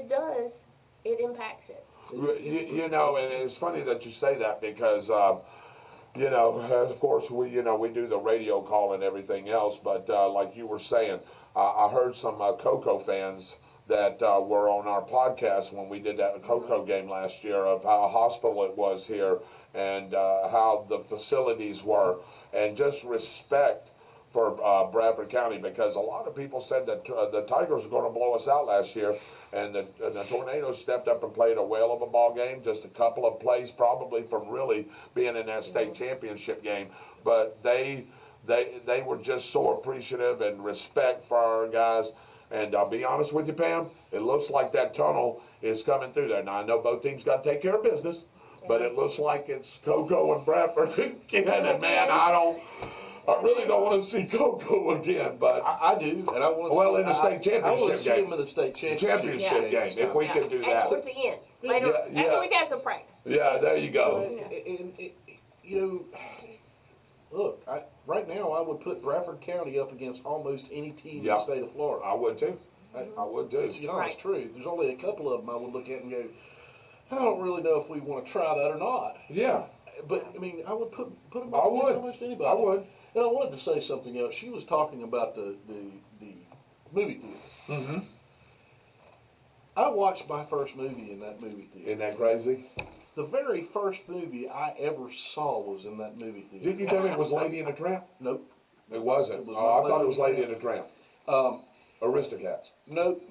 it impacts it. And it's funny that you say that because, of course we do the radio call and everything else, but like you were saying, I heard some Cocoa fans that were on our podcast when we did that Cocoa game last year of how hospital it was here and how the facilities were, and just respect for Bradford County, because a lot of people said that the Tigers were going to blow us out last year, and the Tornadoes stepped up and played a whale of a ball game, just a couple of plays probably from really being in that state championship game, but they were just so appreciative and respect for our guys. And I'll be honest with you, Pam, it looks like that tunnel is coming through there. Now, I know both teams got to take care of business, but it looks like it's Cocoa and Bradford again. And man, I really don't want to see Cocoa again, but I do, and I want to. Well, in the state I want championship to see game. them in the state championship game, if we can do And that. towards the end, later, Yeah, after we've had some practice. Yeah, there you go. Look, right now I would put Bradford County up against almost any team in Yeah. the state of Florida. I would too. I would too. It's Right. true. There's only a couple of them I would look at and go, I don't really know if we want to try that or not. Yeah, But I mean, I would put them I up would. against almost anybody. I would. And I wanted to say something else. She was talking about the movie theater. Mm-hmm. I watched my first movie in that movie theater. Isn't that crazy? The very first movie I ever saw was in that movie theater. Didn't you tell me it was Lady and the Tramp? Nope. It wasn't. It was Oh, I not thought it was Lady Lady and the Tramp. Um, Aristocats. nope.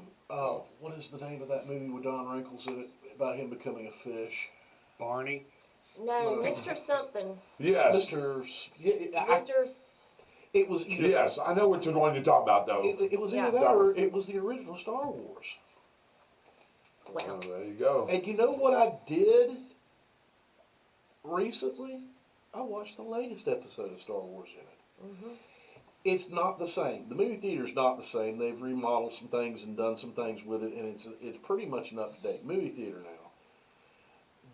What is the name of that movie with Don Rickles in it about him becoming a fish? Barney. No, Mr. Something. Yes. Mr. It was either. Yes, I know what you're going to talk about though. It was either Yeah. that or it was the original Star Wars. Oh, Well, there you go. And you know what I did recently? I watched the latest episode of Star Wars in it. mm-hmm. It's not the same. The movie theater's not the same. They've remodeled some things and done some things with it, and it's pretty much an up-to-date movie theater now.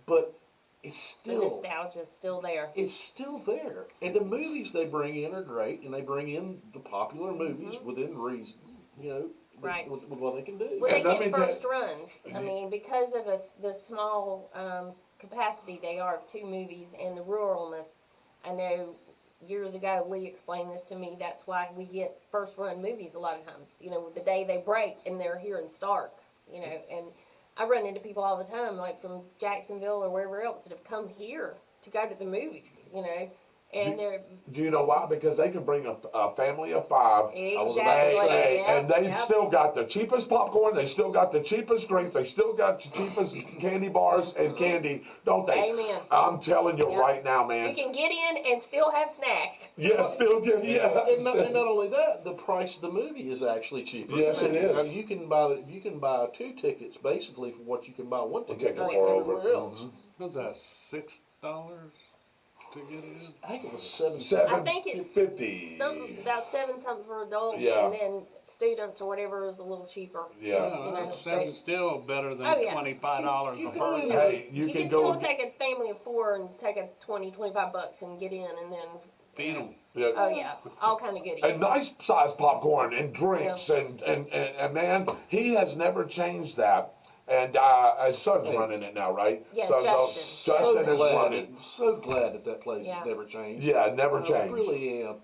But it's The still nostalgia's still there. it's still there. And the movies they bring in are great, and they bring in the popular movies within reason. Right. With what they can do. Well, they And let me get tell- first runs. I mean, because of the small capacity they are of two movies and the ruralness. I know years ago Lee explained this to me. That's why we get first run movies a lot of times. The day they break and they're here in Stark. And I run into people all the time, like from Jacksonville or wherever else, that have come here to go to the movies. And they're Do you know why? Because they can bring a family of five. exactly. And they've Yep. still got the cheapest popcorn, they still got the cheapest drinks, they still got the cheapest candy bars and candy, don't they? Amen. I'm telling you Yep. right now, You man. can get in and still have snacks. Yeah, still get, yeah. And not only that, the price of the movie is actually cheaper. Yes, it is. I mean, you can buy two tickets basically for what you can buy one ticket ticket for for everywhere over. else. What's that? $6 to get in? I think it was $7. I think it's $7.50. something about something for adults, Yeah. and then students or whatever is a little cheaper. Yeah. That's still better than Oh, yeah. $25 You a go person. in- Hey, you You can can go. still take a family of four and take a $25 and get in, and then Feed 'em. Yeah. oh yeah, all kind of goodies. And nice sized popcorn and drinks and man, he has never changed that. And his son's running it now, right? Yeah, So Justin. Justin is running. So glad that place Yeah. has never changed. Yeah, never I changed. really am.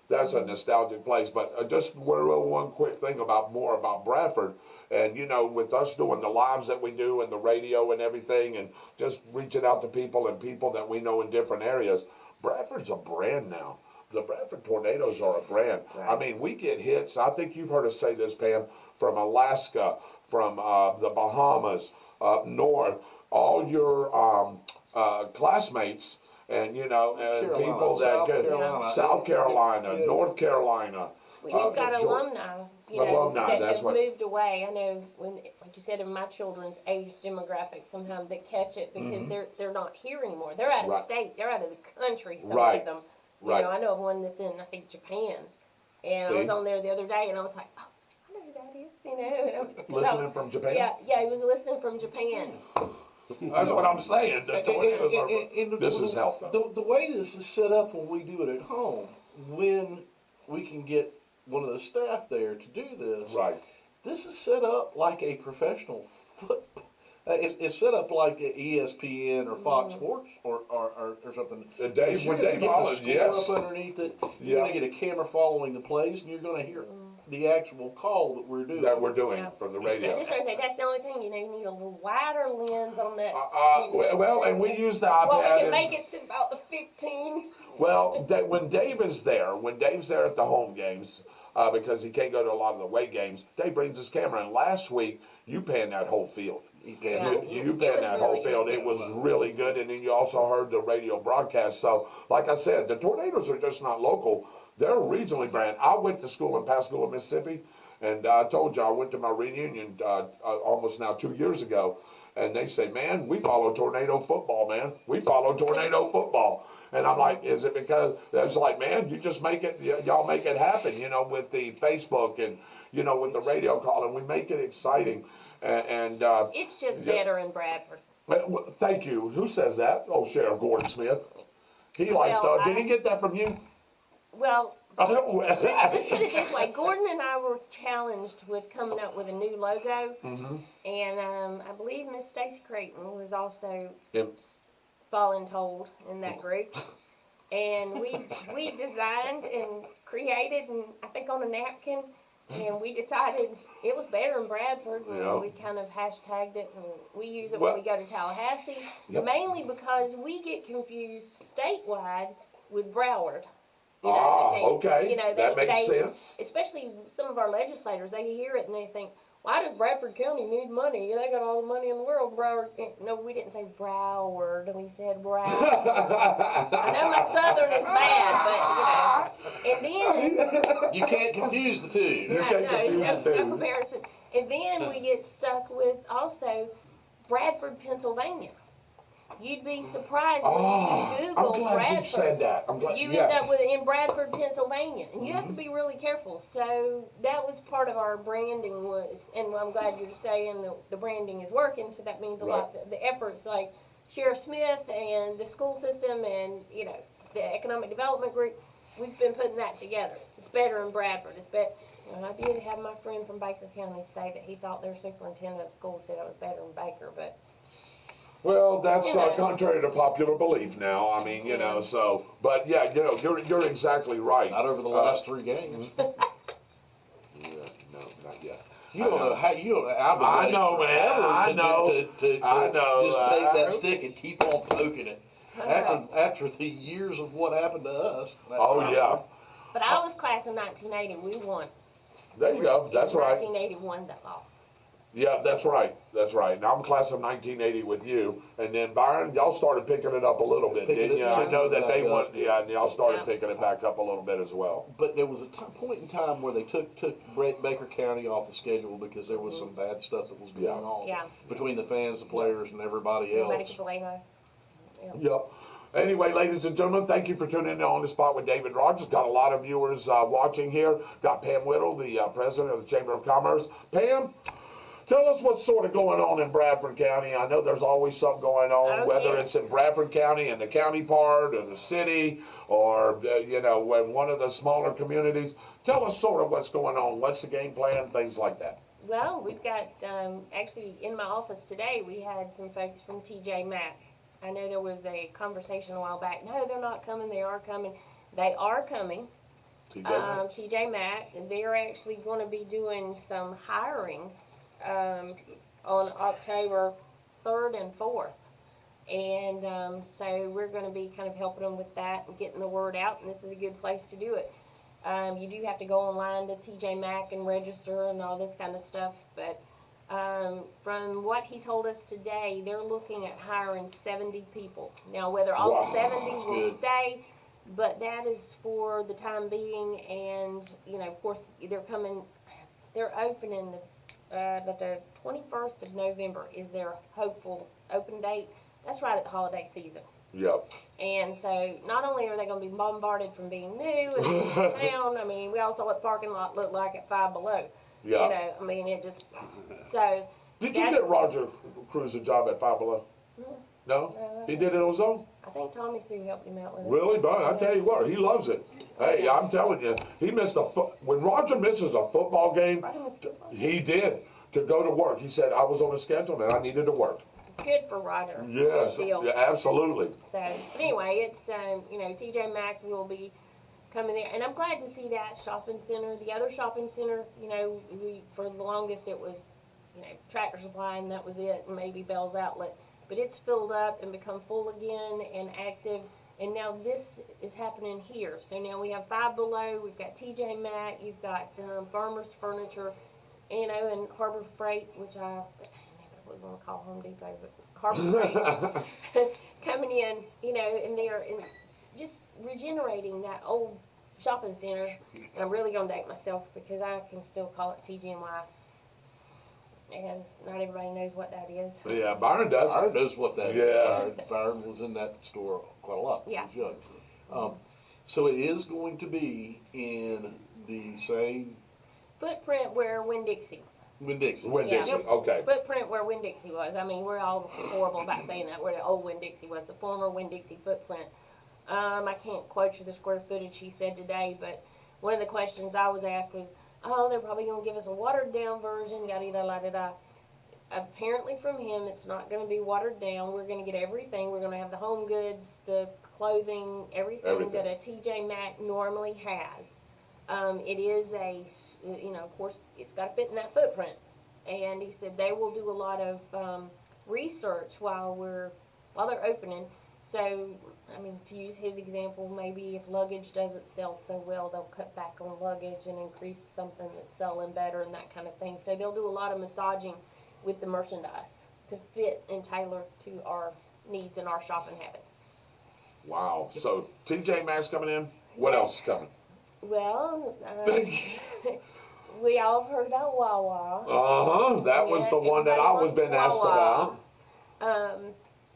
That's a nostalgic place. But just one quick thing about Bradford. And with us doing the lives that we do and the radio and everything, and just reaching out to people and people that we know in different areas, Bradford's a brand now. the Bradford Tornadoes are a brand. Right. I mean, we get hits. I think you've heard us say this, Pam, from Alaska, from the Bahamas, up north. All your classmates and people that South Carolina, Yeah. North Carolina. We've got alumni, that that's have what- moved away. I know when, like you said, in my children's age demographic, sometimes they catch it because they're not here anymore. They're out of Right. state. They're out of the country. Some Right. of them. Right. I know of one that's in, I think, Japan. And I was See? on there the other day, and I was like, oh, I know who that is. And Listening from Japan. Yeah, he was listening from Japan. That's what I'm saying. The tornadoes are. This is helpful. The way this is set up when we do it at home, when we can get one of the staff there to do this, Right. this is set up like a professional football. It's set up like a ESPN or Fox Sports or something. Dave, You're when gonna Dave get Holland, the score yes. up underneath it. You're Yeah. gonna get a camera following the plays, and you're gonna hear the actual call that we're doing. That we're doing Yeah. from the I radio. just started to say that's the only thing. You need a little wider lens on that. Well, and we use the Well, we iPad. can and- make it to about the 15. Well, when Dave is there, when Dave's there at the home games, because he can't go to a lot of the away games, Dave brings his camera. And last week, you panned that whole field. Yeah. You It panned was that whole really field. good. It was really good. And then you also heard the radio broadcast. So, like I said, the Tornadoes are just not local. They're a regionally brand. I went to school in Pascagoula, Mississippi, and I told you I went to my reunion almost now 2 years ago. And they say, man, we follow tornado football, man. We follow tornado football. And I'm like, is it because, it's like, man, you just make it, y'all make it happen, with the Facebook and, with the radio call, and we make it exciting. And It's just Yeah. better in Bradford. thank you. Who says that? Oh, Sheriff Gordon Smith. He likes Well, to, did he get that from you? Well, I don't let's put it this way. Gordon and I were challenged with coming up with a new logo. And I believe Miss Stacy Creighton was also voluntold in that group. And we designed and created, and I think on a napkin, and we decided it was better in Bradford, and Yeah. we kind of hashtagged it, and we use it Well- when we go to Tallahassee, Yep. mainly because we get confused statewide with Broward. Okay. You know, That makes sense. Especially some of our legislators, they hear it and they think, why does Bradford County need money? They got all the money in the world. Broward. No, we didn't say Broward. We said Broward. I know my Southern is bad, but and then You can't confuse the two. You can't confuse no the two. comparison. And then we get stuck with also Bradford, Pennsylvania. You'd be surprised when Oh, you I'm Google glad Bradford. you said that. I'm glad. You yes. end up with in Bradford, Pennsylvania, and you have to be really careful. So that was part of our branding was, and I'm glad you're saying the branding is working. So that means a lot. The efforts like Sheriff Smith and the school system, and the economic development group, we've been putting that together. It's better in Bradford. It's better. And I did have my friend from Baker County say that he thought their superintendent at school said it was better in Baker, but. Well, that's Yeah. contrary to popular belief now. I mean, so, but yeah, you're exactly right. Not over the last 3 games. Yeah, no, not yet. You don't know how you don't. I've been I waiting know, man. forever I to- know. To I know. just take that stick and keep on poking it. After the years of what happened to us. Oh yeah, But I was class of 1980. We won. there you go. That's It was right. 1981 that lost. Yeah, that's right. That's right. Now I'm class of 1980 with you, and then Byron, y'all started picking it up a little bit, Picking didn't it you? I back know that they up. went. Yeah, and y'all started Yeah. picking it back up a little bit as well. But there was a point in time where they took Baker County off the schedule because there was some bad stuff that was going Yeah. on Yeah. between the fans, the players, and everybody Nobody else. could blame us. Yep. Anyway, ladies and gentlemen, thank you for tuning in On the Spot with David Rodgers. Got a lot of viewers watching here. Got Pam Whittle, the president of the Chamber of Commerce. Pam, tell us what's sort of going on in Bradford County. I know there's always something going on, Oh, whether yes. it's in Bradford County and the county part or the city or, when one of the smaller communities. Tell us sort of what's going on. What's the game plan, things like that. Well, we've got, actually in my office today, we had some folks from TJ Maxx. I know there was a conversation a while back. No, they're not coming. They are coming. They are coming. TJ Maxx. They're actually going to be doing some hiring on October 3rd and 4th. And so we're going to be kind of helping them with that and getting the word out, and this is a good place to do it. You do have to go online to TJ Maxx and register and all this kind of stuff, but from what he told us today, they're looking at hiring 70 people. Now, whether all Wow, 70 will good. stay, but that is for the time being, and, you know, of course, they're opening the 21st of November is their hopeful open date. That's right at the holiday season. Yep. And so not only are they going to be bombarded from being new and being in town, I mean, we all saw what the parking lot looked like at Five Below. Yeah. You know, I mean, it just, so. Did you get Roger Cruz a job at Five Below? No? He did it on his own? I think Tommy Sue helped him out with it. Really? But I tell you what, he loves it. Hey, I'm telling you, he missed when Roger misses a football game, Roger missed football. he did, to go to work. He said, I was on a schedule and I needed to work. Good for Roger. Yes, Good deal. yeah, absolutely. So, but anyway, it's, you know, TJ Maxx will be coming there. And I'm glad to see that shopping center. The other shopping center, you know, for the longest it was, you know, Tractor Supply and that was it, and maybe Bell's Outlet. But it's filled up and become full again and active. And now this is happening here. So now we have Five Below, we've got TJ Maxx, you've got Farmer's Furniture, you know, and Harbor Freight, which I never want to call Home Depot, but Harbor Freight coming in, you know, and they're just regenerating that old shopping center. And I'm really going to date myself because I can still call it TGNY. And not everybody knows what that is. Yeah, Byron does. Byron knows what that Yeah. is. Byron was in that store quite a lot. Yeah. He was young. So it is going to be in the same Footprint where Winn-Dixie. Winn-Dixie. Winn-Dixie, Yeah. okay. Footprint where Winn-Dixie was. I mean, we're all horrible about saying that, where the old Winn-Dixie was, the former Winn-Dixie footprint. I can't quote you the square footage he said today, but one of the questions I was asked was, oh, they're probably going to give us a watered down version, yada-da-da-da-da. Apparently from him, it's not going to be watered down. We're going to get everything. We're going to have the home goods, the clothing, everything that a TJ Maxx normally has. It is you know, of course, it's got to fit in that footprint. And he said they will do a lot of research while they're opening. So, I mean, to use his example, maybe if luggage doesn't sell so well, they'll cut back on luggage and increase something that's selling better and that kind of thing. So they'll do a lot of massaging with the merchandise to fit and tailor to our needs and our shopping habits. Wow. So TJ Maxx coming in. What else is coming? Well, we all have heard about Wawa. That was the one that I was being asked about.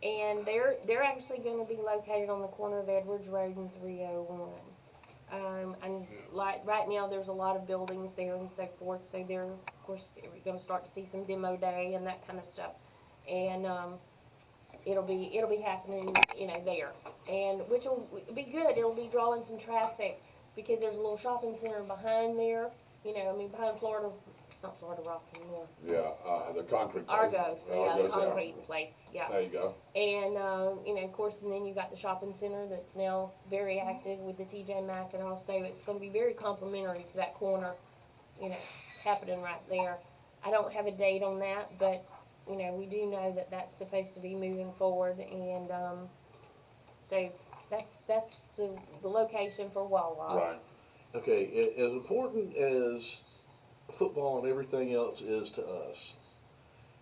And they're actually going to be located on the corner of Edwards Road and 301. And like right now, there's a lot of buildings there and so forth. So they're, of course, we're going to start to see some demo day and that kind of stuff. And it'll be happening, you know, there, and which will be good. It'll be drawing some traffic because there's a little shopping center behind there. You know, I mean, behind Florida. It's not Florida Rock anymore. Yeah, the concrete place. Argos, yeah, the Argos, yeah. concrete place, yeah. There you go. And, you know, of course, and then you've got the shopping center that's now very active with the TJ Maxx, and also it's going to be very complimentary to that corner, you know, happening right there. I don't have a date on that, but, you know, we do know that that's supposed to be moving forward, and so that's the location for Wawa. Right. Okay, as important as football and everything else is to us,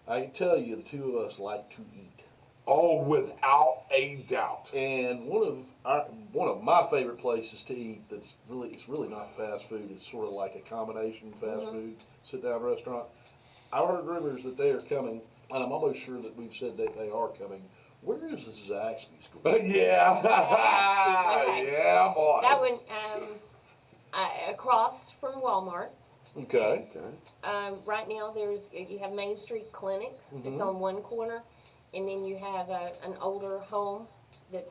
I can tell you the two of us like to eat. Oh, without a doubt. And one of my favorite places to eat it's really not fast food. It's sort of like a combination fast food sit down restaurant. I heard rumors that they are coming, and I'm almost sure that we've said that they are coming. Where is this Zaxby's going? Yeah. Okay. Yeah, boy. That one, across from Walmart. Okay. Right now, you have Main Street Clinic that's on one corner, and then you have an older home that's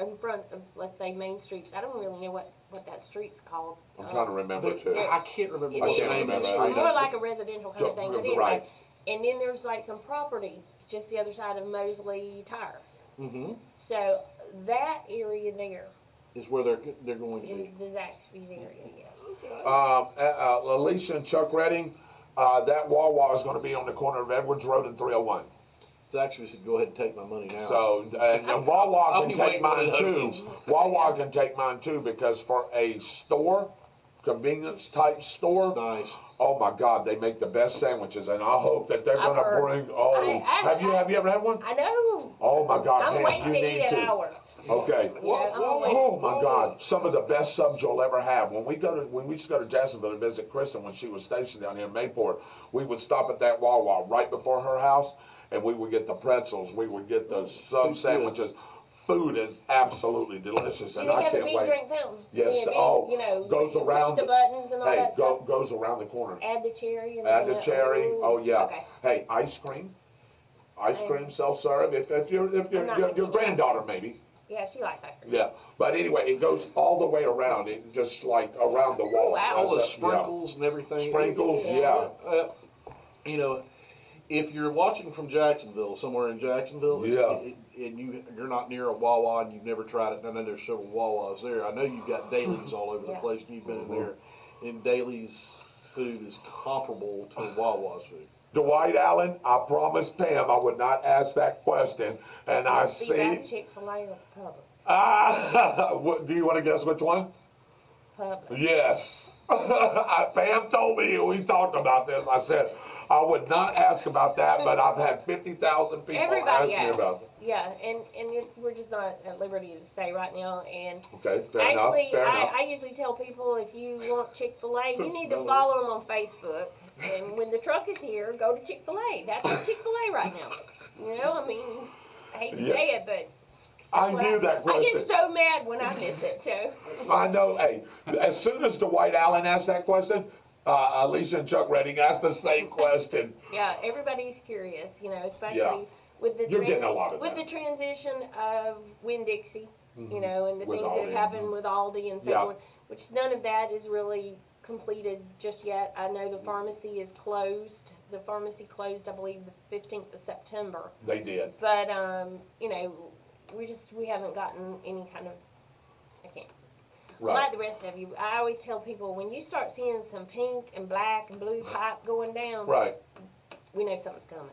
in front of, let's say, Main Street. I don't really know what that street's called. I'm trying to remember too. I can't remember It what is. the name of It's the street more is. like a residential kind of thing. But anyway, Right. and then there's like some property just the other side of Mosley Tires. Mm-hmm. So that area there Is where they're going to is be. the Zaxby's area, yes. Alicia and Chuck Redding, that Wawa is going to be on the corner of Edwards Road and 301. Zachary said, "Go ahead and take my money now." So, and Wawa I'll can be take waiting for mine the too. hookups. Wawa can take mine too, because for a store, convenience type store, Nice. oh my God, they make the best sandwiches, and I hope that they're I've gonna heard. bring. Oh, have you ever had one? I know. Oh my God, I'm Pam, waiting you to need eat at to. ours. Okay. Yeah, I'm waiting. Oh my God, some of the best subs you'll ever have. When we used to go to Jacksonville to visit Kristen when she was stationed down here in Mayport, we would stop at that Wawa right before her house, and we would get the pretzels, we would get the sub sandwiches. Food is absolutely delicious, Do and they I have the can't big wait. drink fountain? Yes, Yeah, big, oh, you know, goes you around push the buttons and all Hey, that stuff. goes around the corner. Add the cherry. And Add the then cherry. ooh, Oh yeah. Okay. Hey, ice cream. Ice cream self-serve. If your I'm not your making granddaughter maybe. Yeah, she likes ice cream. Yeah. But anyway, it goes all the way around. It just like around the wall. Wow. All the That's it, yeah. sprinkles and everything. Sprinkles, Yeah. yeah. You know, if you're watching from Jacksonville, somewhere in Jacksonville, and you're not near a Wawa and you've never tried it, and I know there's several Wawas there. I know you've got Dailies all over the Yeah. place, and you've been in there. And Dailies food is comparable to Wawa's food. Dwight Allen, I promised Pam I would not ask that question, and I Be see. that Chick-fil-A or Publix? Do you want to guess which one? Publix. Yes. Pam told me, we talked about this. I said, I would not ask about that, but I've had 50,000 people Everybody ask me asks. about it. Yeah, and we're just not at liberty to say right now. And Okay, fair actually, enough. Fair enough. I usually tell people if you want Chick-fil-A, you need to follow them on Facebook. And when the truck is here, go to Chick-fil-A. That's Chick-fil-A right now. You know, I mean, I hate to Yeah. say it, but I knew that I question. get so mad when I miss it. So I know. Hey, as soon as Dwight Allen asked that question, Alicia and Chuck Redding asked the same question. yeah, everybody's curious. You know, especially Yeah. with the You're getting a lot of with that. the transition of Winn-Dixie. You know, and the With things that have Aldi. happened with Aldi and so Yeah. forth, which none of that is really completed just yet. I know the pharmacy is closed. The pharmacy closed, I believe, the 15th of September. They did. But you know, we haven't gotten any kind of. I can't. Right. Like the rest of you, I always tell people when you start seeing some pink and black and blue pipe going down, Right. we know something's coming.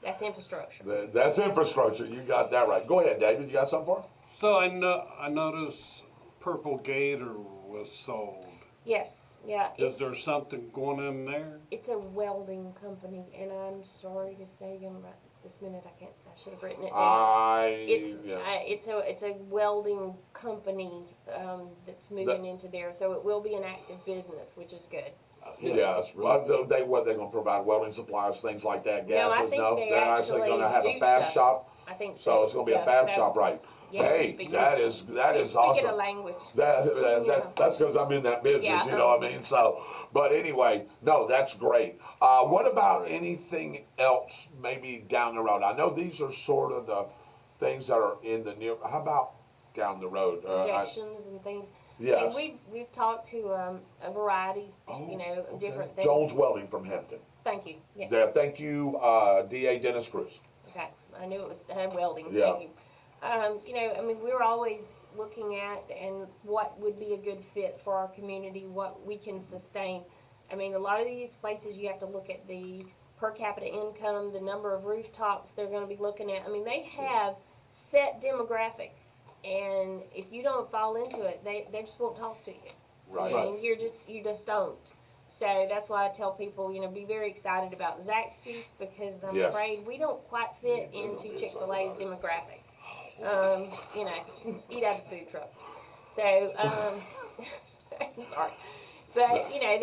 That's infrastructure. That's infrastructure. You got that right. Go ahead, David. You got something for us? So I noticed Purple Gator was sold. Yes, yeah. Is there something going in there? It's a welding company, and I'm sorry to say, right this minute I can't. I should have written it down. It's a welding company that's moving into there, so it will be an active business, which is good. Yes. Well, they're going to provide welding supplies, things like that. No, I Gases? think No, they they're actually going to have do a fab stuff. shop. I think So it's going to be a fab shop, right? Yeah, Hey, speaking that of- is Speaking awesome. of language. That's because I'm in that business, Yeah. you know what I mean? So, but anyway, no, that's great. What about anything else maybe down the road? I know these are sort of the things that are in the near, how about down the road? Projections and things. Yes. And we've talked to a variety, Oh, you know, of okay. different things. Jones Welding from Hampton. Thank you. Yeah. Yeah, thank you, DA Dennis Cruz. Okay. I knew it was welding. Yeah. Thank you. You know, I mean, we're always looking at and what would be a good fit for our community, what we can sustain. I mean, a lot of these places you have to look at the per capita income, the number of rooftops they're going to be looking at. I mean, they have set demographics, and if you don't fall into it, they just won't talk to you. Right. I mean, you just don't. So that's why I tell people, you know, be very excited about Zaxby's because I'm Yes. afraid we don't quite fit into Chick-fil-A's demographics. You know, eat out the food truck. So, I'm sorry. But, you know,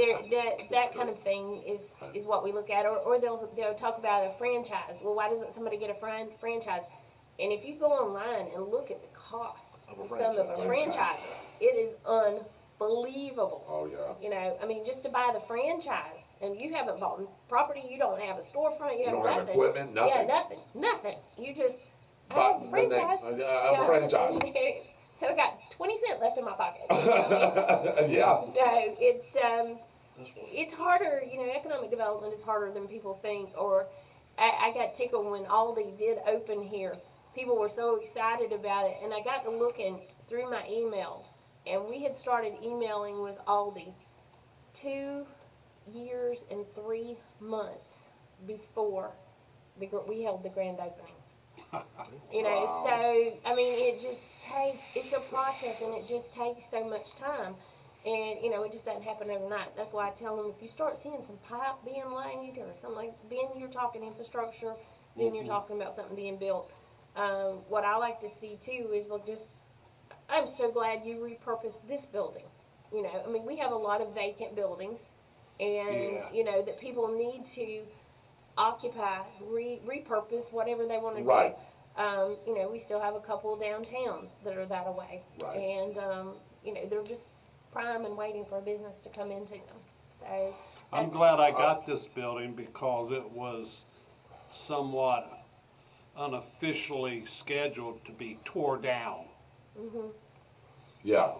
that kind of thing is what we look at. Or they'll talk about a franchise. Well, why doesn't somebody get a franchise? And if you go online and look at the cost of some of the franchises, it is unbelievable. Oh, yeah. You know, I mean, just to buy the franchise, and you haven't bought property, you don't have a storefront, you have don't nothing. have equipment, nothing. Yeah, nothing. You just But have a franchise. I have a franchise. I've got 20 cents left in my pocket. You know? Yeah. So it's harder. You know, economic development is harder than people think. Or I got tickled when Aldi did open here. People were so excited about it, and I got to looking through my emails, and we had started emailing with Aldi 2 years and 3 months before we held the grand opening. You know, so I mean, it's a process, and it just takes so much time, and you know, it just doesn't happen overnight. That's why I tell them, if you start seeing some pipe being laid or something like, then you're talking infrastructure, then you're talking about something being built. What I like to see too is I'm so glad you repurposed this building. You know, I mean, we have a lot of vacant buildings, and you know, that people need to occupy, repurpose, whatever they want to Right. do. You know, we still have a couple downtown that are that away, Right. and you know, they're just prime and waiting for a business to come into them. So I'm that's- glad I got this building because it was somewhat unofficially scheduled to be tore down. Yeah.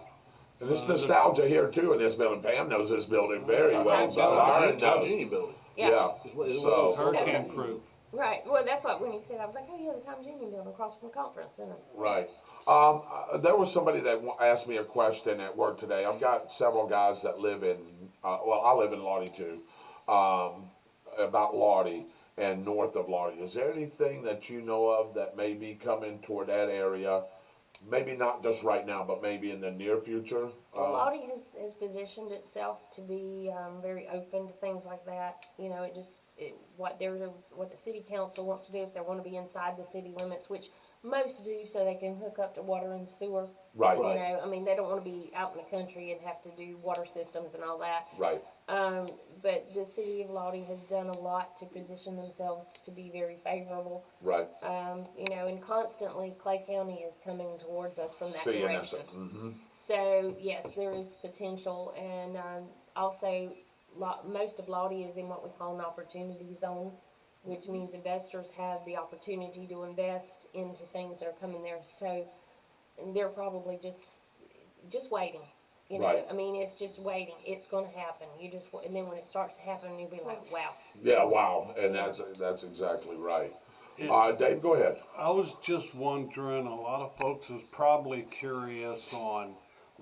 And there's nostalgia here too in this building. Pam knows this building very well. Tom So Lauren Tom knows. Genie building. Yeah. So, Hurricane proof. Right. Well, that's what when he said, I was like, oh yeah, the Tom Genie building across from the conference center. right. There was somebody that asked me a question at work today. I've got several guys that live in, well, I live in Lottie too, about Lottie and north of Lottie. Is there anything that you know of that may be coming toward that area? Maybe not just right now, but maybe in the near future? Well, Lottie has positioned itself to be very open to things like that. You know, what the city council wants to do, if they want to be inside the city limits, which most do, so they can hook up to water and sewer. Right. You know, I mean, they don't want to be out in the country and have to do water systems and all that. Right. But the city of Lottie has done a lot to position themselves to be very favorable. Right. You know, and constantly Clay County is coming towards us from that Seeing us. direction. Mm-hmm. So yes, there is potential, and also most of Lottie is in what we call an opportunity zone, which means investors have the opportunity to invest into things that are coming there. So and they're probably just waiting. You know, Right. I mean, it's just waiting. It's going to happen. And then when it starts to happen, you'll be like, wow. Yeah, wow. And that's exactly right. Dave, go ahead. I was just wondering, a lot of folks is probably curious on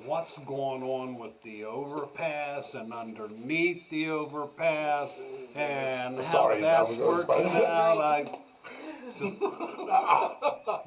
what's going on with the overpass and underneath the overpass and how Sorry, that that's was working really out.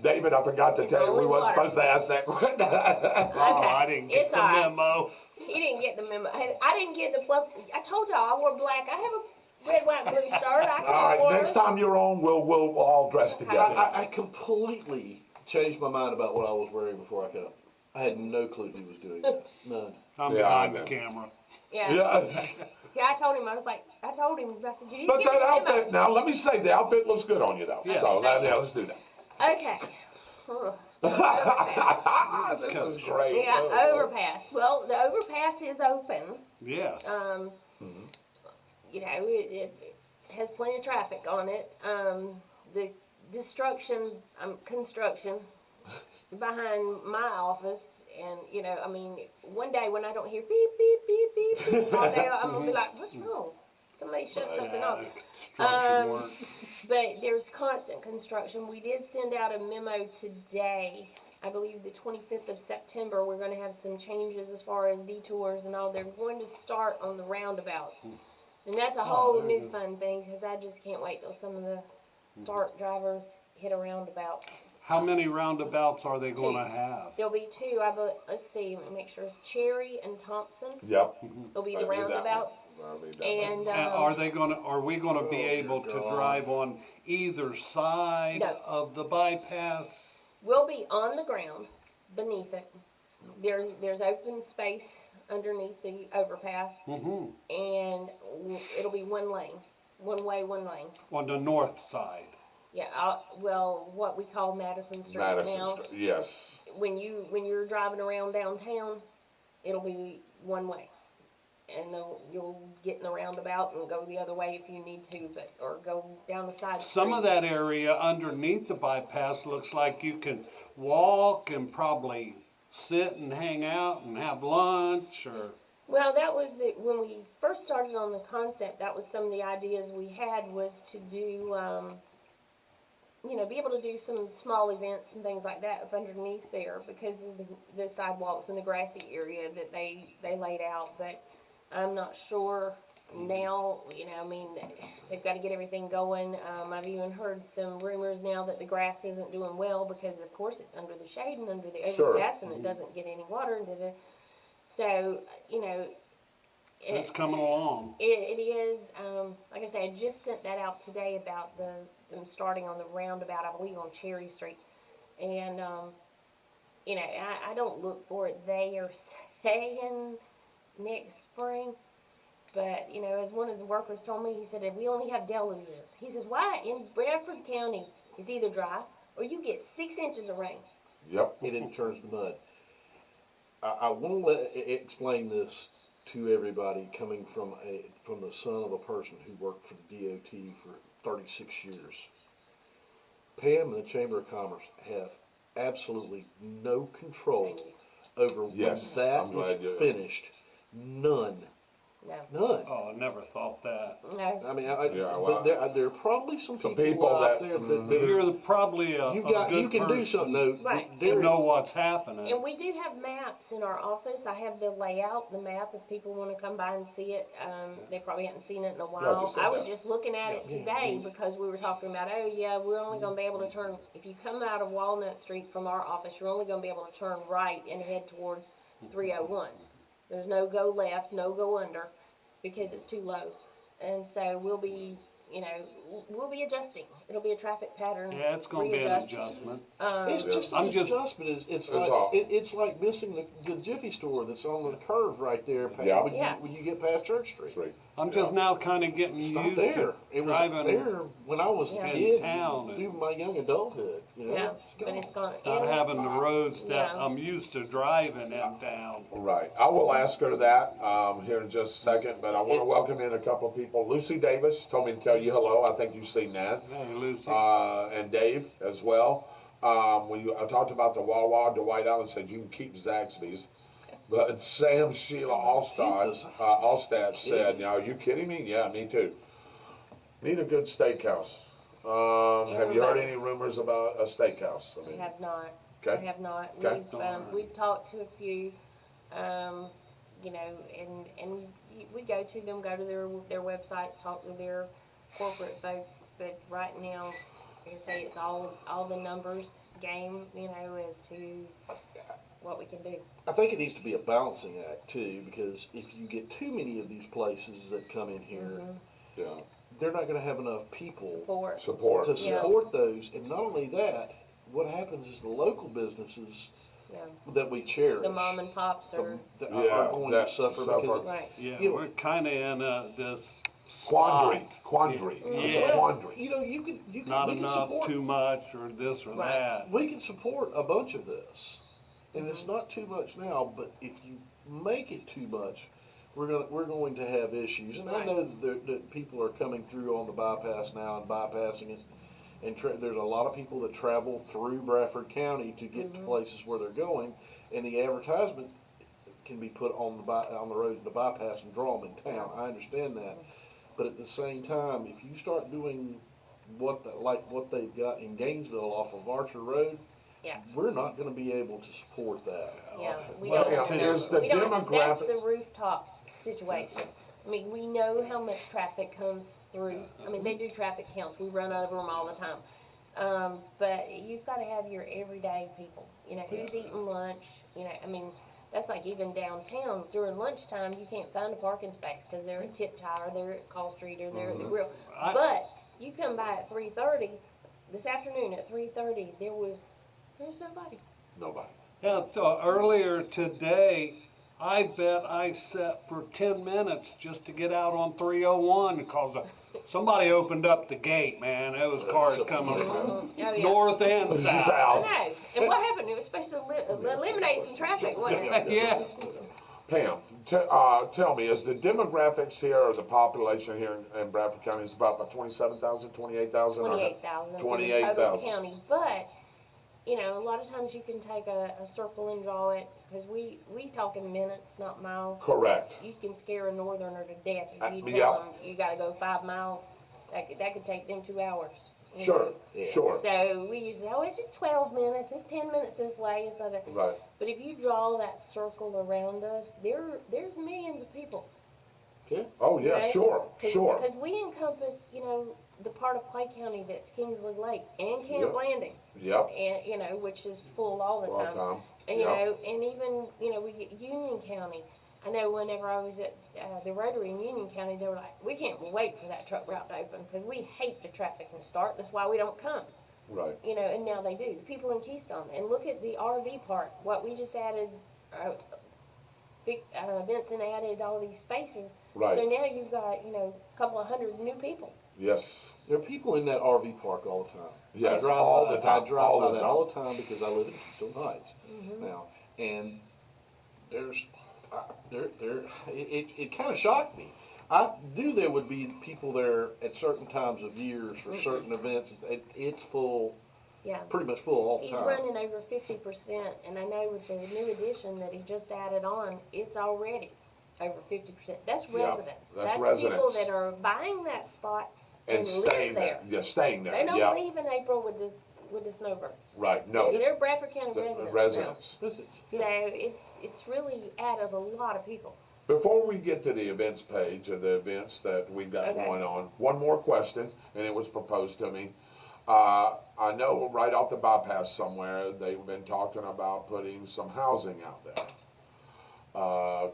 David, I forgot to tell you, we only weren't water. supposed to ask that question. I didn't get It's the all right. memo. He didn't get the memo. I didn't get the fluff. I told y'all I wore black. I have a red, white, and blue shirt. I All right, can't next time you're on, we'll all dress together. I completely changed my mind about what I was wearing before I came. I had no clue he was doing that. None. I'm Yeah, I behind the know. camera. Yeah. Yes. Yeah, I told him. I said, you didn't But get that the memo. outfit, now let me say, the outfit looks good on you though. Yeah. So let's do that. Okay. Overpass. This is great. Yeah, overpass. Well, the overpass is open. Yes. You know, it has plenty of traffic on it. The construction behind my office, and you know, I mean, one day when I don't hear beep beep beep beep all day, I'm gonna be like, what's wrong? Somebody shut something off. Construction work. But there's constant construction. We did send out a memo today. I believe the 25th of September, we're going to have some changes as far as detours and all. They're going to start on the roundabouts. And that's a whole new fun thing, because I just can't wait till some of the start drivers hit a roundabout. How many roundabouts are they going to have? There'll be two. Let's see, let me make sure. It's Cherry and Thompson. Yep. There'll be I the knew that one. roundabouts. And Are we going to be able to drive on either side No. of the bypass? we'll be on the ground beneath it. There's open space underneath the overpass, and it'll be one lane, one way, one lane. On the north side. Yeah, well, what we call Madison Street Madison now. Street, yes. When you're driving around downtown, it'll be one way, and you'll get in the roundabout and go the other way if you need to, or go down the side street. Some of that area underneath the bypass looks like you can walk and probably sit and hang out and have lunch or... Well, that was when we first started on the concept, that was some of the ideas we had, was to do, be able to do some small events and things like that up underneath there because of the sidewalks and the grassy area that they laid out. But I'm not sure now, you know, I mean, they've got to get everything going. I've even heard some rumors now that the grass isn't doing well because, of course, it's under the shade and under the Sure. overpass, and it doesn't get any water. So, you know, It's coming along. it is. Like I said, I just sent that out today about them starting on the roundabout, I believe, on Cherry Street, and you know, I don't look for it. They are saying next spring. But, you know, as one of the workers told me, he said, if we only have deluges. He says, why in Bradford County it's either dry or you get 6 inches of rain. Yep. And it turns to mud. I want to explain this to everybody coming from the son of a person who worked for the DOT for 36 years. Pam and the Chamber of Commerce have absolutely no control over when Yes, that I'm glad you- is finished. None. No. None. Oh, I never thought that. No. I mean, Yeah, but there are probably some Some people, people out that- there mhm. that You're probably a you good can do person something though. Right. to There- know what's happening. And we do have maps in our office. I have the layout, the map, if people want to come by and see it. They probably haven't seen it in a while. just say I was that. just looking at it today because we were talking about, oh yeah, we're only going to be able to turn, if you come out of Walnut Street from our office, you're only going to be able to turn right and head towards 301. There's no go left, no go under, because it's too low. And so we'll be, you know, we'll be adjusting. It'll be a traffic pattern. Yeah, it's going to be an readjust. adjustment. It's just I'm an just- adjustment. It's all. like it's like missing the Jiffy store that's on the curve right there. Yeah. When you get past Church Street. That's right. I'm just now kind of getting It's not used there. to It was driving. there when I was Yeah. a kid In town. through my young adulthood. You know? Yeah, It's but gone. it's gone. Not and- having the roads that Yeah. I'm used to driving in town. Right. I will ask her that here in just a second, but I want to welcome in a couple of people. Lucy Davis told me to tell you hello. I think you've seen that. Hey, Lucy. And Dave as well. I talked about the Wawa, Dwight Allen said you can keep Zaxby's. But Sam Sheila Allstat said, now, are you kidding me? Yeah, me too. Need a good steakhouse. Have you heard any rumors about a steakhouse? I I mean, have not. Okay. I have not. Okay. We've talked to a few, you know, and we go to them, go to their websites, talk to their corporate folks. But right now, like I say, it's all the numbers game, you know, as to what we can do. I think it needs to be a balancing act too, because if you get too many of these places that come in here, yeah. they're not going to have enough people Support. Support. to Yeah. support those. And not only that, what happens is the local businesses Yeah. that we cherish, The mom and pops are that Yeah, are going that to suffer suffer. because right. Yeah, you know- we're kind of in this Quandary. spot. Quandary. It's a Yeah. quandary. you know you can Not we can enough, support too much, or this or Right. that. we can support a bunch of this, and it's not too much now. But if you make it too much, we're going to have issues. And I Right. know that people are coming through on the bypass now and bypassing it. And there's a lot of people that travel through Bradford County to get to places where they're going, and the advertisement can be put on the road to the bypass and draw them in town. I understand that, but at the same time, if you start doing what they've got in Gainesville off of Archer Road, Yeah. we're not going to be able to support that. Yeah, we Well, don't yeah, know. is the We don't- demographic- That's the rooftop situation. I mean, we know how much traffic comes through. I mean, they do traffic counts. We run over them all the time. But you've got to have your everyday people. You know, who's eating lunch? You know, I mean, that's like even downtown during lunchtime, you can't find a parking space because they're at Tip Tire, they're at Call Street, or they're at the grill. But you come by at 3:30 this afternoon at 3:30, there's nobody. Nobody. Yeah, earlier today, I bet I sat for 10 minutes just to get out on 301 because somebody opened up the gate, man. There was cars coming from Oh, yeah. north and I south. know. And what happened? It was supposed to eliminate some traffic, wasn't it? Yeah. Pam, tell me, is the demographics here or the population here in Bradford County is about 27,000, 28,000? 28,000 for the 28,000. total county. But, you know, a lot of times you can take a circle and draw it, because we talk in minutes, not miles. Correct. You can scare a northerner to death if you yeah. tell them you gotta go 5 miles. That could take them 2 hours. you Sure, know. sure. So we usually say, oh, it's just 12 minutes, it's 10 minutes this way, and so that. Right. But if you draw that circle around us, there's millions of people. Okay. Oh, yeah, Right? sure. Because we encompass, the part of Clay County that's Kingsley Lake and Camp Yep. Landing, Yep. and which is full all the All time. time. And, Yep. and even, we get Union County. I know whenever I was at the Rotary in Union County, they were like, we can't wait for that truck route to open because we hate the traffic and start. That's why we don't come. Right. And now they do. The people in Keystone. And look at the RV park. What we just added, Vincent added all these spaces. Right. So now you've got, a couple of hundred new people. Yes. There are people in that RV park all the time. Yes. I drive All by, the time. I drive All by the that time. all the time because I live in Keystone Heights Mm-hmm. now, and it kind of shocked me. I knew there would be people there at certain times of years for certain events. It's full, Yeah. pretty much full all the He's time. running over 50%, and I know with the new addition that he just added on, it's already over 50%. That's Yeah, residents. that's people residents. that are buying that spot And and staying live there. there. Yeah, staying there. They don't Yeah. leave in April with the snowbirds. Right. No. They're Bradford County The residents. residents. Now. So it's really added a lot of people. Before we get to the events page of the events that we've got Okay. going on, one more question, and it was proposed to me. I know right off the bypass somewhere, they've been talking about putting some housing out there.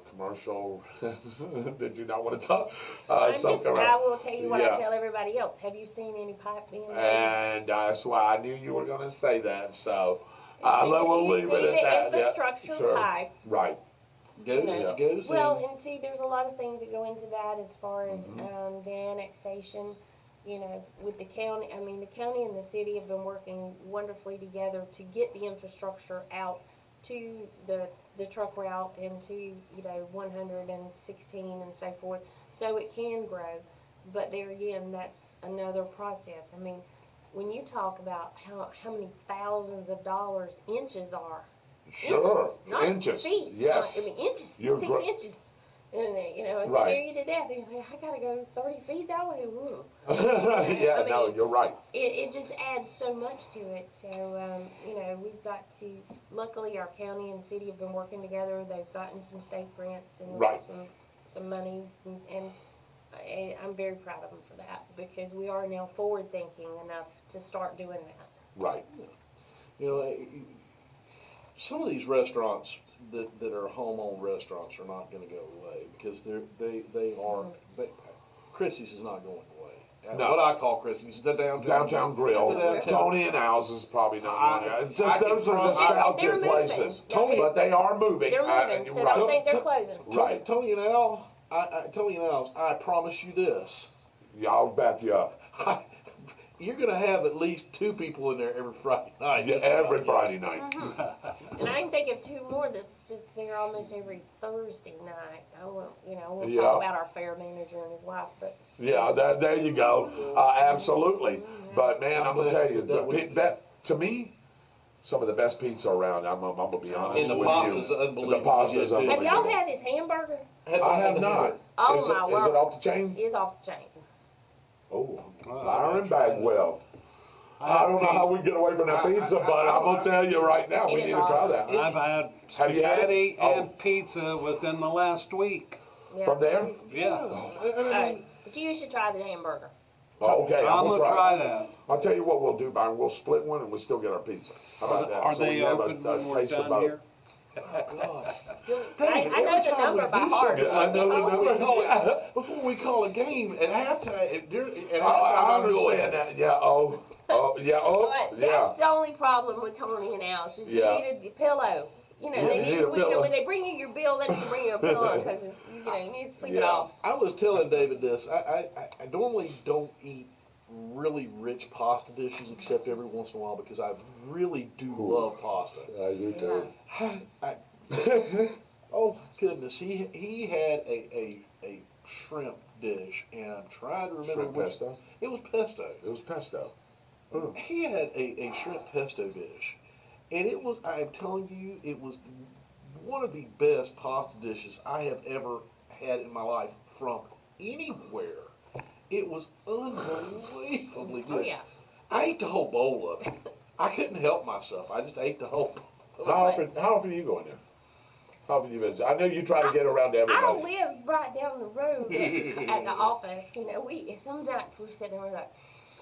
Commercial, did you not want to talk? I will tell you what Yeah. I tell everybody else. Have you seen any pipe being laid? And that's why I knew you were going to say that, so See, we'll you leave see it at the that. Yeah, infrastructure sure. pipe. Right. Goes, Yeah. goes Well, in. and see, there's a lot of things that go into that as far as Mm-hmm. the annexation. With the county, the county and the city have been working wonderfully together to get the infrastructure out to the truck route and to 116 and so forth, so it can grow. But there again, that's another process. When you talk about how many thousands of dollars inches are. Sure. Inches, not Inches, feet. yes. Inches. You're 6 gr- inches. And it Right. scare you to death. And you're like, I gotta go 30 feet that way. Ooh. Yeah, no, you're right. It just adds so much to it. So, we've got to, luckily our county and city have been working together. They've gotten some state grants and Right. some monies. And I'm very proud of them for that because we are now forward thinking enough to start doing that. Right. Some of these restaurants that are home-owned restaurants are not going to go away because they are. Chrissy's is not going away. No. What I call Chrissy's is the Downtown Grill. The downtown- Tony and Al's is probably not one. It's I just can those are trust- nostalgic They're moving. places. Tony- But they are moving. They're and moving, you're so right. don't think they're closing. Right. Tony and Al, Tony and Al's, I promise you this. Yeah, I'll back you up. You're going to have at least 2 people in there every Friday night. Yeah, every Friday night. And I can think of 2 more that's just there almost every Thursday night. I won't Yeah. talk about our fair manager and his wife, but Yeah, there you go. Absolutely. But man, I'm gonna tell you, that to me, some of the best pizza around. I'm gonna be honest And the with pasta's you. unbelievable. The pasta's Yeah, too. have y'all unbelievable. had his hamburger? I have not. Oh, is my it, word. Is it off the chain? It's off the chain. Oh, Fire and Bagwell. I don't know how we get away from that pizza, but I'm gonna tell you right now, we It is need to try awesome. that. I've had Have you had it? spaghetti Oh. and pizza within the last week. Yeah. From there? Yeah. But you should try the hamburger. Okay, I'm gonna gonna try that. I'll tell you what we'll do, Byron. We'll split one and we still get our pizza. How about that? Are So we they have open a when we're taste of done both. here? I know the number by heart. Yeah, I know the number. Before we call a game at halftime, I understand that. Yeah. Yeah. But Yeah. that's the only problem with Tony and Alice is Yeah. you need a pillow. Yeah, They you need need to, a pillow. when they bring you your bill, they need to bring you a pillow because you need to sleep it Yeah. off. I was telling David this. I normally don't eat really rich pasta dishes except every once in a while because I really do love pasta. You too. Oh goodness, he had a shrimp dish, and I'm trying to remember Shrimp which. pesto? It was pesto. It was pesto. He had a shrimp pesto dish, and it was. I am telling you, it was one of the best pasta dishes I have ever had in my life from anywhere. It was unbelievably good. Oh yeah. I ate the whole bowl of it. I couldn't help myself. I just ate the whole bowl. How often do you go in there? How often you visit? I know you try to get around to I everybody. live right down the road at the office. You know, some nights we're sitting there we're like,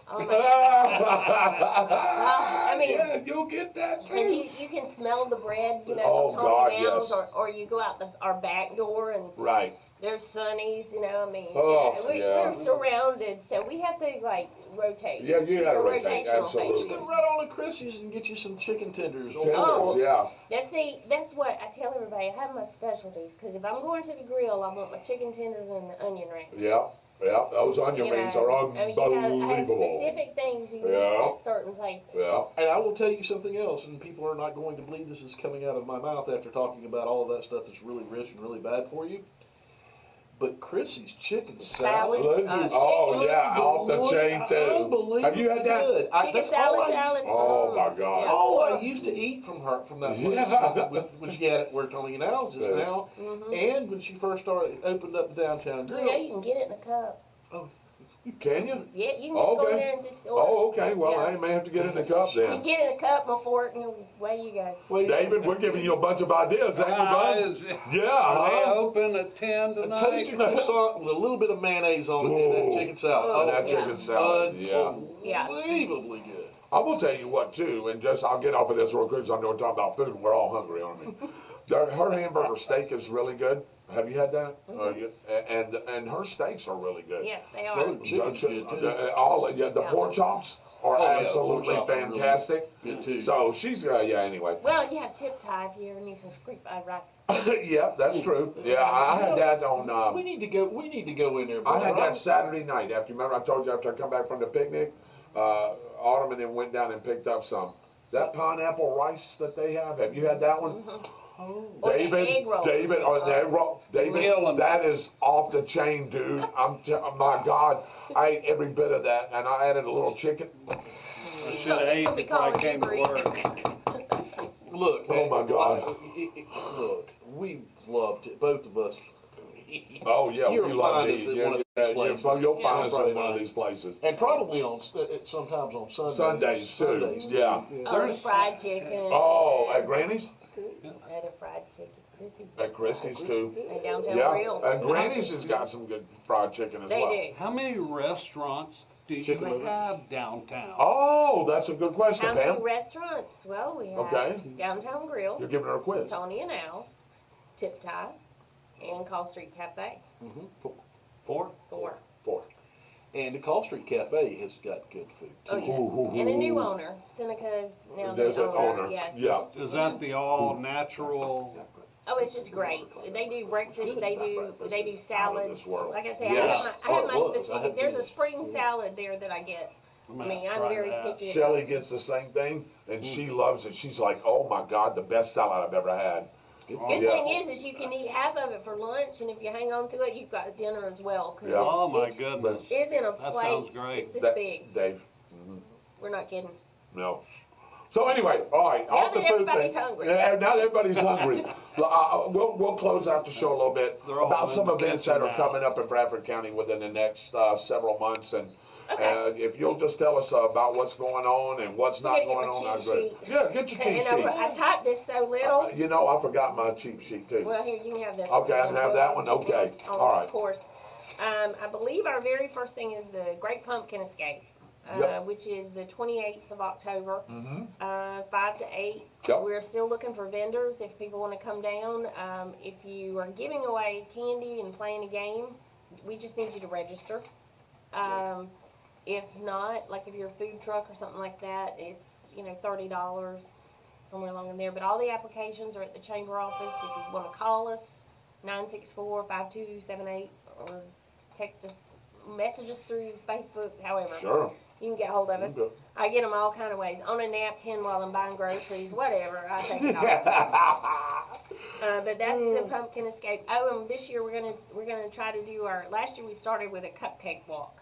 oh my God. I mean, yeah, you'll get that and too. you can smell the bread, you know, Oh, from God, Tony Now's, yes. or you go out our back door and Right. there's Sonny's, you know, I mean, Oh, we're yeah. surrounded, so we have to, like, rotate. Yeah, you gotta It's a rotate, rotational absolutely. thing. Go right on to Chrissy's and get you some chicken tenders. Tenders, Oh. yeah. That's what I tell everybody. I have my specialties, because if I'm going to the grill, I want my chicken tenders and the onion rings. Yeah, yeah, those onion rings are I mean, I have unbelievable. specific things you Yeah. eat at certain places. Yeah. And I will tell you something else, and people are not going to believe this is coming out of my mouth after talking about all of that stuff that's really rich and really bad for you. But Chrissy's chicken salad Salad, is Oh, yeah, off the chain too. unbelievably Have you had that? good. Chicken That's salad. Oh, my God. Yeah. All I used to eat from that place Yeah. when she had it where Tony Now's is Yes. now, and when she first opened up the downtown You grill. know, you can get it in a cup. Can you? Yeah, you can just go in there and just order. Oh, okay. Well, Yeah. I may have to get in the cup You then. get it in a cup and a fork, and away you go. Well, David, we're giving you a bunch of ideas, ain't we, bud? Is- Yeah, Are they huh? open at 10 a tonight? toasted croissant with a little bit of mayonnaise on it and that Ooh. chicken salad. Oh, that yeah. chicken salad, yeah. Yeah. Unbelievably good. I will tell you what too, and just I'll get off of this real quick. 'Cause I know we're talking about food, and we're all hungry, aren't we? Her hamburger steak is really good. Have you had that? And her steaks are really good. Yes, they are. Smothered chicken's good too. The pork chops are Oh, yeah, the absolutely pork chops are really fantastic. Good too. So she's yeah. Anyway, Well, you have tip tie if you ever need some rice. yeah, that's true. Yeah, I had that on. We need to go. We need to go in there. I had brother. that Saturday night. After you remember, I told you after I come back from the picnic, Autumn and then went down and picked up some. That pineapple rice that they have. Have you had that one? Oh. Or the egg roll. David, or the egg roll, David, Killing. that is off the chain, dude. My God, I ate every bit of that, and I added a little chicken. I should have ate before I came to work. Look. Oh, my God. Look, we loved it. Both of us. Oh yeah, You'll we love find these. us at Yeah, one of yeah, these places. you'll Yeah. find us at one of these places. And probably on sometimes on Sundays. Sundays too. Sundays, too. Yeah. Oh, the fried chicken. Oh, at Granny's, And a fried chicken. Chrissy's. at Christie's too. And downtown Yeah, grill. and Granny's has got some good fried chicken as They well. do. How many restaurants do you Chicken livers. have downtown? Oh, that's a good question, How many Pam. restaurants? Well, we have Okay. Downtown Grill, You're giving her a quiz. Tony and Al's, Tip Tie, and Call Street Cafe. Four? 4. Four. And the Call Street Cafe has got good food too. Oh, yes. And a new owner. Seneca's now There's the an owner. Yes. Yeah. Is that the all natural? Oh, it's just great. They do breakfast. They do salads. this world. Like I say, Yes. I have my Oh, it was. I specific. had There's to a do spring salad there that I get. I mean, I'm Try very that. picky. about Shelly it. gets the same thing, and she loves it. She's like, "Oh my God, the best salad I've ever had." Good Yeah. thing is you can eat half of it for lunch, and if you hang on to it, you've got dinner as well. 'Cause Yeah. Oh my it's, goodness. It's in a That plate. sounds great. It's this That- big. Dave. We're not kidding. No. So anyway, all right. Now off the that food everybody's thing. hungry. Yeah, now that everybody's hungry. We'll close out the show a little bit They're all about in some the events that kitchen are now. coming up in Bradford County within the next several months, and Okay. if you'll just tell us about what's going on and what's not gotta get going my on, cheat I'd great. sheet. Yeah, get your cheat And sheet. I typed this so little. You know, I forgot my cheat sheet too. Well, here, you can have this. Okay, I can have that one? Okay, Oh, all right. Of course. I believe our very first thing is the Great Pumpkin Escape, Yep. which is the 28th of October, Mhm. 5 to 8. Yep. We're still looking for vendors if people want to come down. If you are giving away candy and playing a game, we just need you to register. If not, like if you're a food truck or something like that, it's, $30, somewhere along in there. But all the applications are at the chamber office. If you want to call us, 964-5278, or text us, message us through Facebook, however. Sure. You can get hold of us. Okay. I get them all kind of ways. On a napkin while I'm buying groceries, whatever. I take it all. But that's the pumpkin escape. Oh, and this year we're gonna try to do our. Last year we started with a cupcake walk,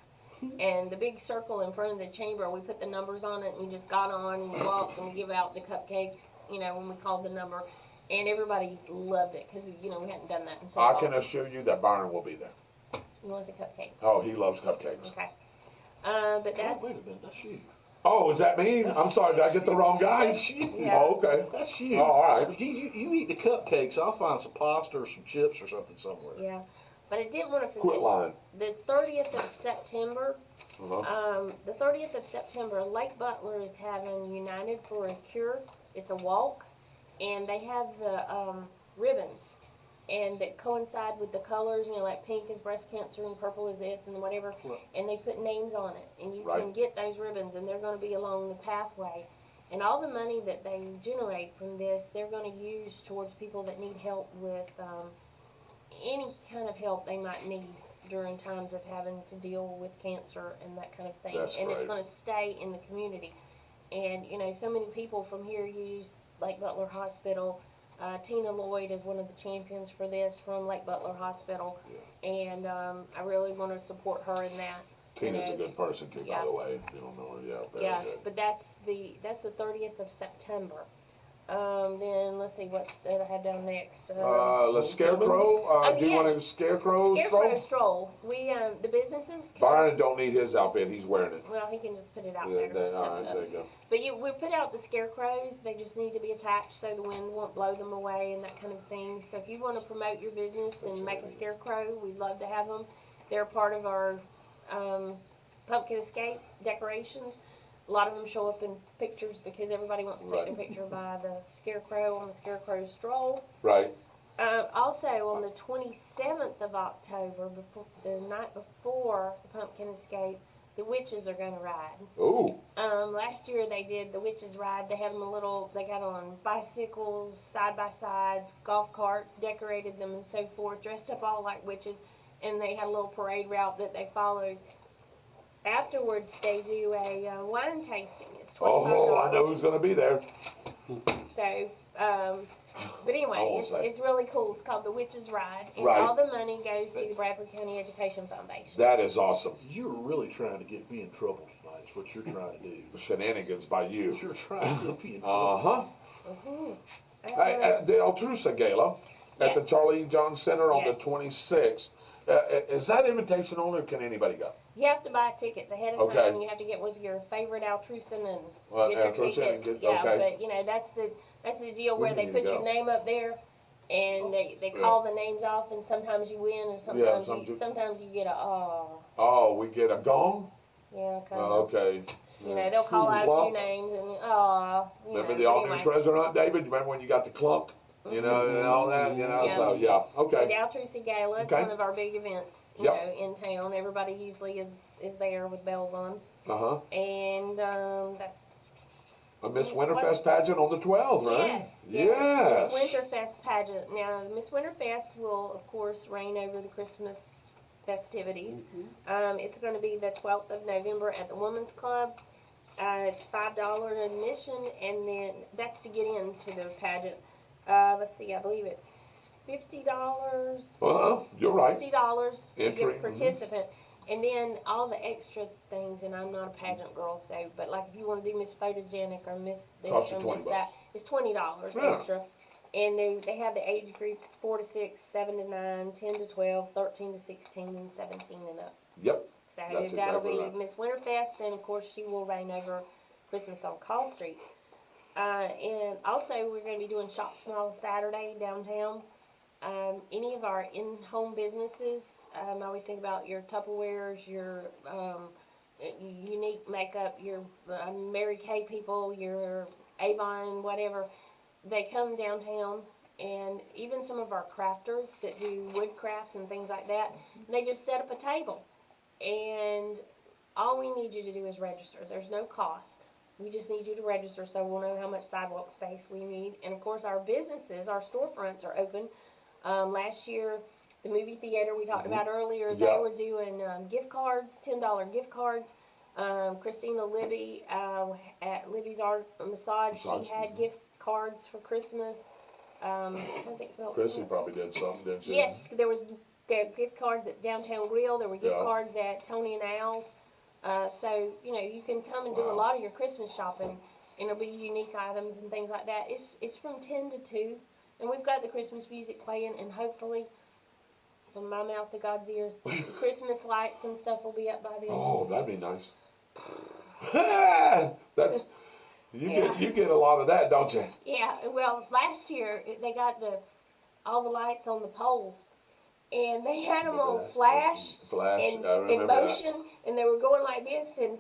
and the big circle in front of the chamber. We put the numbers on it, and you just got on and you walked, and we give out the cupcakes. When we called the number, and everybody loved it because we hadn't done that in so I long. can assure you that Byron will be there. You want a cupcake? Oh, he loves cupcakes. Okay. But Oh, that's wait a minute, that's you. Oh, is that me? I'm sorry, did I get the wrong guy? That's you. Yeah. Oh, okay. That's you. Oh, all right. You eat the cupcakes. I'll find some pasta or some chips or something somewhere. Yeah, but I didn't want to Quit forget lying. the 30th of September. Uh-huh. The 30th of September, Lake Butler is having United for a Cure. It's a walk, and they have the ribbons, and that coincide with the colors. You know, like pink is breast cancer, and purple is this, and whatever. Right. And they put names on it, and you Right. can get those ribbons, and they're going to be along the pathway. And all the money that they generate from this, they're going to use towards people that need help with any kind of help they might need during times of having to deal with cancer and that kind of thing. That's and it's great. going to stay in the community. And, you know, so many people from here use Lake Butler Hospital. Tina Lloyd is one of the champions for this from Lake Butler Hospital. And I really want to support her in that. Tina's You a know, good person too, yeah. by the way. You don't know her, yeah. Very yeah, good. but that's the 30th of September. Then let's see what did I have down next. The scarecrow. Do you yes. want a scarecrow Scarecrow stroll? stroll. We the businesses. Byron don't need his outfit. He's wearing it. Well, he can just put it out Yeah, there. and all stuff right, up. there you go. But we put out the scarecrows. They just need to be attached so the wind won't blow them away and that kind of thing. So if you want to promote your business and make a scarecrow, we'd love to have them. They're part of our pumpkin escape decorations. A lot of them show up in pictures because everybody wants to take their picture by the scarecrow on the scarecrow stroll. Right. Also, on the 27th of October, before, the night before the pumpkin escape, the witches are going to ride. Ooh. Last year they did the witches ride. They had them they got on bicycles, side by sides, golf carts, decorated them and so forth, dressed up all like witches, and they had a little parade route that they followed. Afterwards, they do a wine tasting. It's $25. Oh, I know who's going to be there. So, but anyway, say. it's really cool. It's called the Witches Ride, and Right. all the money goes to the Bradford County Education Foundation. That is awesome. You're really trying to get me in trouble tonight. Is what you're trying to do. Shenanigans by you. You're trying to get me in trouble. Uh-huh. At the Altrusa Gala at the Yes. Charlie John Center on Yes. the 26th. Is that invitation only or can anybody go? You have to buy tickets ahead of Okay. time. You have to get with your favorite Altrusan and get your Altrusan and tickets. get- okay. But you know that's the deal where We they need put to your go. name up there, and they call the names off, and sometimes you win, and sometimes sometimes you get a Oh, we get a gong? yeah kind Oh, of. okay. You know they'll call out a Well, few names and Remember know, the all-new anyway. treasure hunt, David? Remember when you got the clunk? You know, and all that, you know, Yeah. so, yeah, The okay. Altrusa Gala, it's Okay. one of our big events, you Yep. know, in town. Everybody usually is there with bells on. Uh-huh. And that's A Miss Winterfest pageant on the 12th, right? Yes. Miss Winterfest pageant. Now, Miss Winterfest will, of course, reign over the Christmas festivities. It's going to be the 12th of November at the Women's Club. It's $5 admission, and then that's to get into the pageant. Let's see, I believe it's $50. You're right. $50 to Entry, be a participant. And then all the extra things, and I'm not a pageant girl, so, but like if you want to do Miss Photogenic or Miss this Costs you or Miss $20. that, it's $20 Yeah. extra. And they have the age groups 4 to 6, 7 to 9, 10 to 12, 13 to 16, and 17 and up. Yep. So That's that'll exactly be right. Miss Winterfest, and of course she will reign over Christmas on Call Street. And also we're going to be doing Shop Small Saturday downtown. Any of our in-home businesses, I always think about your Tupperwares, your unique makeup, your Mary Kay people, your Avon, whatever. They come downtown, and even some of our crafters that do wood crafts and things like that, they just set up a table. And all we need you to do is register. There's no cost. We just need you to register so we'll know how much sidewalk space we need. And of course our businesses, our storefronts are open. Last year, the movie theater we talked about earlier, they were doing gift cards, $10 gift cards. Christina Libby at Libby's Art Massage, she had gift cards for Christmas. I think what else. Chrissy probably did something, didn't she? Yes, there was gift cards at Downtown Grill. There were gift cards at Tony and Al's. So, you know, you can come and do a lot of your Christmas shopping, and it'll be unique items and things like that. It's from 10 to 2, and we've got the Christmas music playing, and hopefully, from my mouth to God's ears, the Christmas lights and stuff will be up by then. Oh, that'd be nice. That's, you get a lot of that, don't you? Yeah, well, last year they got all the lights on the poles, and they had them on flash, Flash, and I remember in motion, and they were going like this, and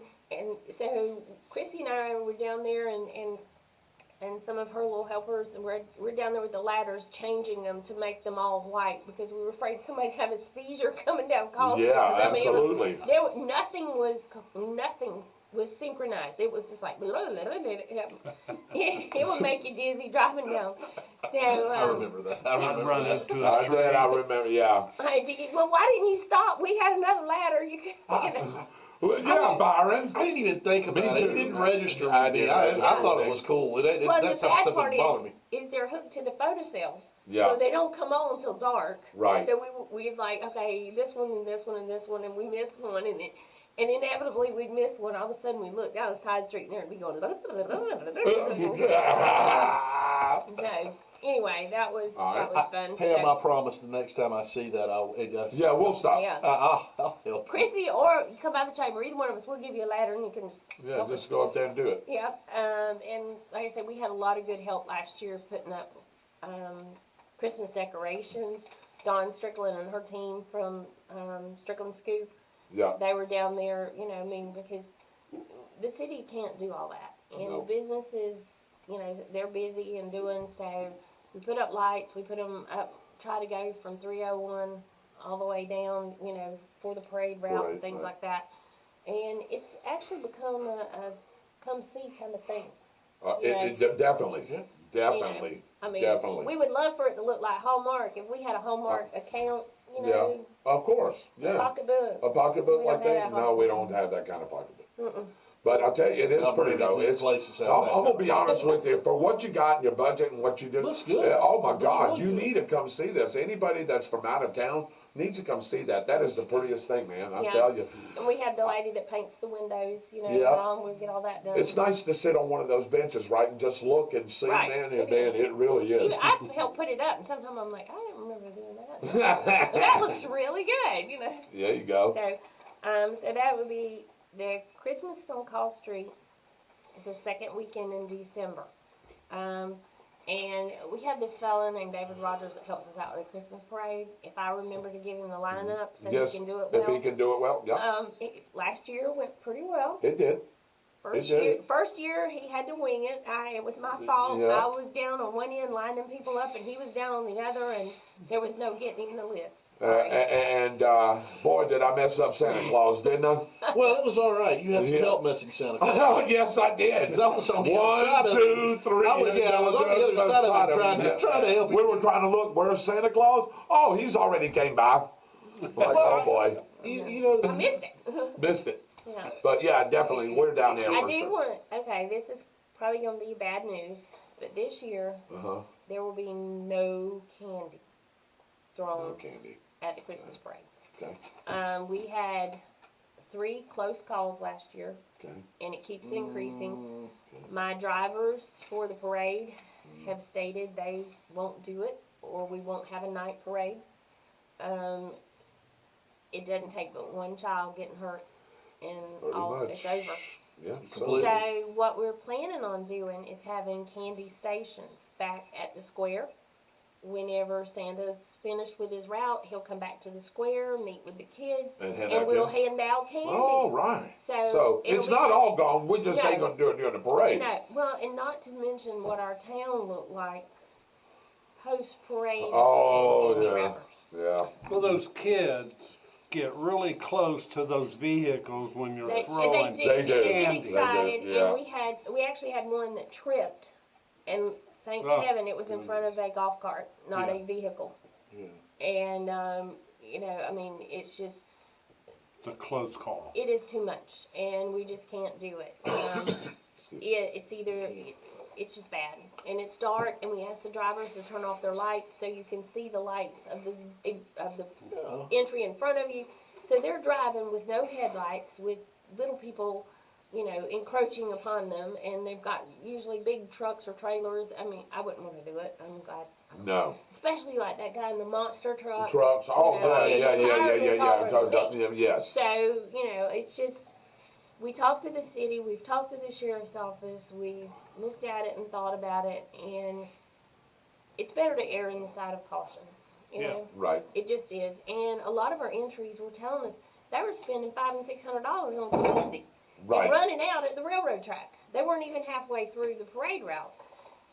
so Chrissy and I were down there, and some of her little helpers, and we're down there with the ladders, changing them to make them all white because we were afraid somebody'd have a seizure coming down Call Street. Yeah, 'Cause, I mean, absolutely. nothing was synchronized. It was just like it would make you dizzy driving down. So I remember that. I I'd remember run that. into I a did, tree. I remember, yeah. well, why didn't you stop? We had another ladder. You could. Well, yeah, Byron. I didn't even think about it. too. It didn't register with I me. didn't I register thought with it me. was cool. Well, That's the how bad stuff part didn't bother me. is they're hooked to the photocells. Yeah. So they don't come on until dark. Right. So we like, okay, this one and this one and this one, and we missed one, and inevitably we'd miss one. All of a sudden we look down the side street and there'd be going. So anyway, that was fun. Pam, So, I promise the next time I see that, I'll Yeah, we'll stop. yeah. I'll help. Chrissy, or you come by the chamber, either one of us, we'll give you a ladder and you can just. Yeah, help just us. go up there and do it. Yep. And like I said, we had a lot of good help last year putting up Christmas decorations. Dawn Strickland and her team from Strickland Scoop, Yeah. they were down there, I mean, because the city can't do all that. And No. businesses, they're busy and doing, so we put up lights, we put them up, try to go from 301 all the way down, for the parade route and Right, things right. like that. And it's actually become a come see kind of thing. Definitely. Definitely. I mean, Definitely. we would love for it to look like Hallmark. If we had a Hallmark account, Yeah. Of course. Yeah. pocketbook. A pocketbook We like don't have that? that No, we pocketbook. don't have that kind of pocketbook. Mm-mm. But I'll tell you, it is I'll pretty bring though. it to It's, places I'm, out there. I'm gonna be honest with you. For what you got in your budget and what you do, Looks good. Oh my Looks God, really you good. need to come see this. Anybody that's from out of town needs to come see that. That is the prettiest thing, man. I Yeah. tell you. And we have the lady that paints the windows, Yeah. along. We get all that done. It's nice to sit on one of those benches, right, and just look and see, Right. man. It And man, is. it really is. Even I help put it up, and sometimes I'm like, I don't remember doing that. But that looks really good, There you go. So that would be the Christmas on Call Street. It's the second weekend in December. And we have this fellow named David Rodgers that helps us out with the Christmas parade. If I remember to give him the lineup so Yes, he can do it if well. he can do it well, yeah, Last year went pretty well. it did. First year he had to wing it. It was my fault. Yeah. I was down on one end lining people up, and he was down on the other, and there was no getting him the list. Sorry. Boy, did I mess up Santa Claus, didn't I? Well, it was all right. You had some Yeah. help messing Santa Claus. Oh, yes, I did. 'Cause I was on the other side of 1, 2, 3. I was on the other side of it trying to help you. We were trying to look, where's Santa Claus? Oh, he's already came by. Like, oh boy, I missed it. missed it. Yeah. But yeah, definitely, we're down there. I do want. Okay, this is probably going to be bad news, but this year Uh-huh. there will be no candy thrown No candy. at the Christmas parade. Okay. We had 3 close calls last year, Okay. and it keeps increasing. My drivers for the parade have stated they won't do it, or we won't have a night parade. It doesn't take but one child getting hurt, and Pretty much. it's over. Yeah. Completely. So what we're planning on doing is having candy stations back at the square. Whenever Santa's finished with his route, he'll come back to the square, meet with the kids, And and, hand out we'll candy? hand out candy. Oh, right. So it's it'll be- not all gone. We just No. ain't gonna do it during the parade. No, well, and not to mention what our town looked like post-parade Oh, candy yeah. wrappers. Yeah. Well, those kids get really close to those vehicles when you're They throwing. did. They do. They They get do, excited, yeah. and we actually had one that tripped, and thank Oh. heaven it was in front of a golf cart, not Yeah. a vehicle. Yeah. And I mean, it's just It's a close call. it is too much, and we just can't do it. It's just bad, and it's dark, and we ask the drivers to turn off their lights so you can see the lights of the Yeah. entry in front of you. So they're driving with no headlights, with little people, encroaching upon them, and they've got usually big trucks or trailers. I mean, I wouldn't want to do it. I'm glad. No. Especially like that guy in the monster truck. Trucks. Oh, You know, yeah, the tires are taller than me. yeah. Yes. So, it's just, we talked to the city, we've talked to the sheriff's office, we looked at it and thought about it, and it's better to err in the side of caution. You know, Right. it just is. And a lot of our entries were telling us they were spending $500 and $600 on candy Right. and running out at the railroad track. They weren't even halfway through the parade route,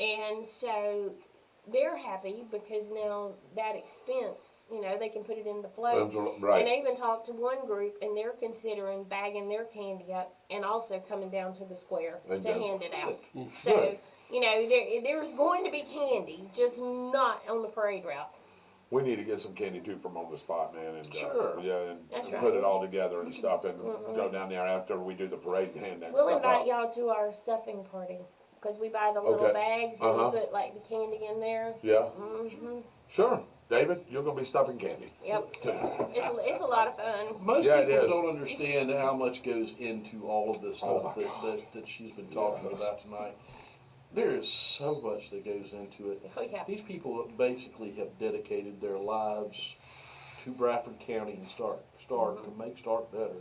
and so they're happy because now that expense, you know, they can put it in the float. Right. And I even talked to one group, and they're considering bagging their candy up and also coming down to the square They to do. hand it out. Good. So, you know, there's going to be candy, just not on the parade route. We need to get some candy too from on the spot, man, and Sure. yeah, and That's put right. it all together and stuff, and go down there after we do the parade and hand that We'll stuff invite out. y'all to our stuffing party because we buy the little Okay. bags and Uh-huh. we put like the candy in there. Yeah, hmm sure. David, you're gonna be stuffing candy. Yep. too. It's a lot of fun. Most Yeah, it people is. don't understand how much goes into all of this Oh, stuff my that she's been talking about tonight. There is so much that goes into it. Oh, yeah. These people basically have dedicated their lives to Bradford County and Stark to make Stark better.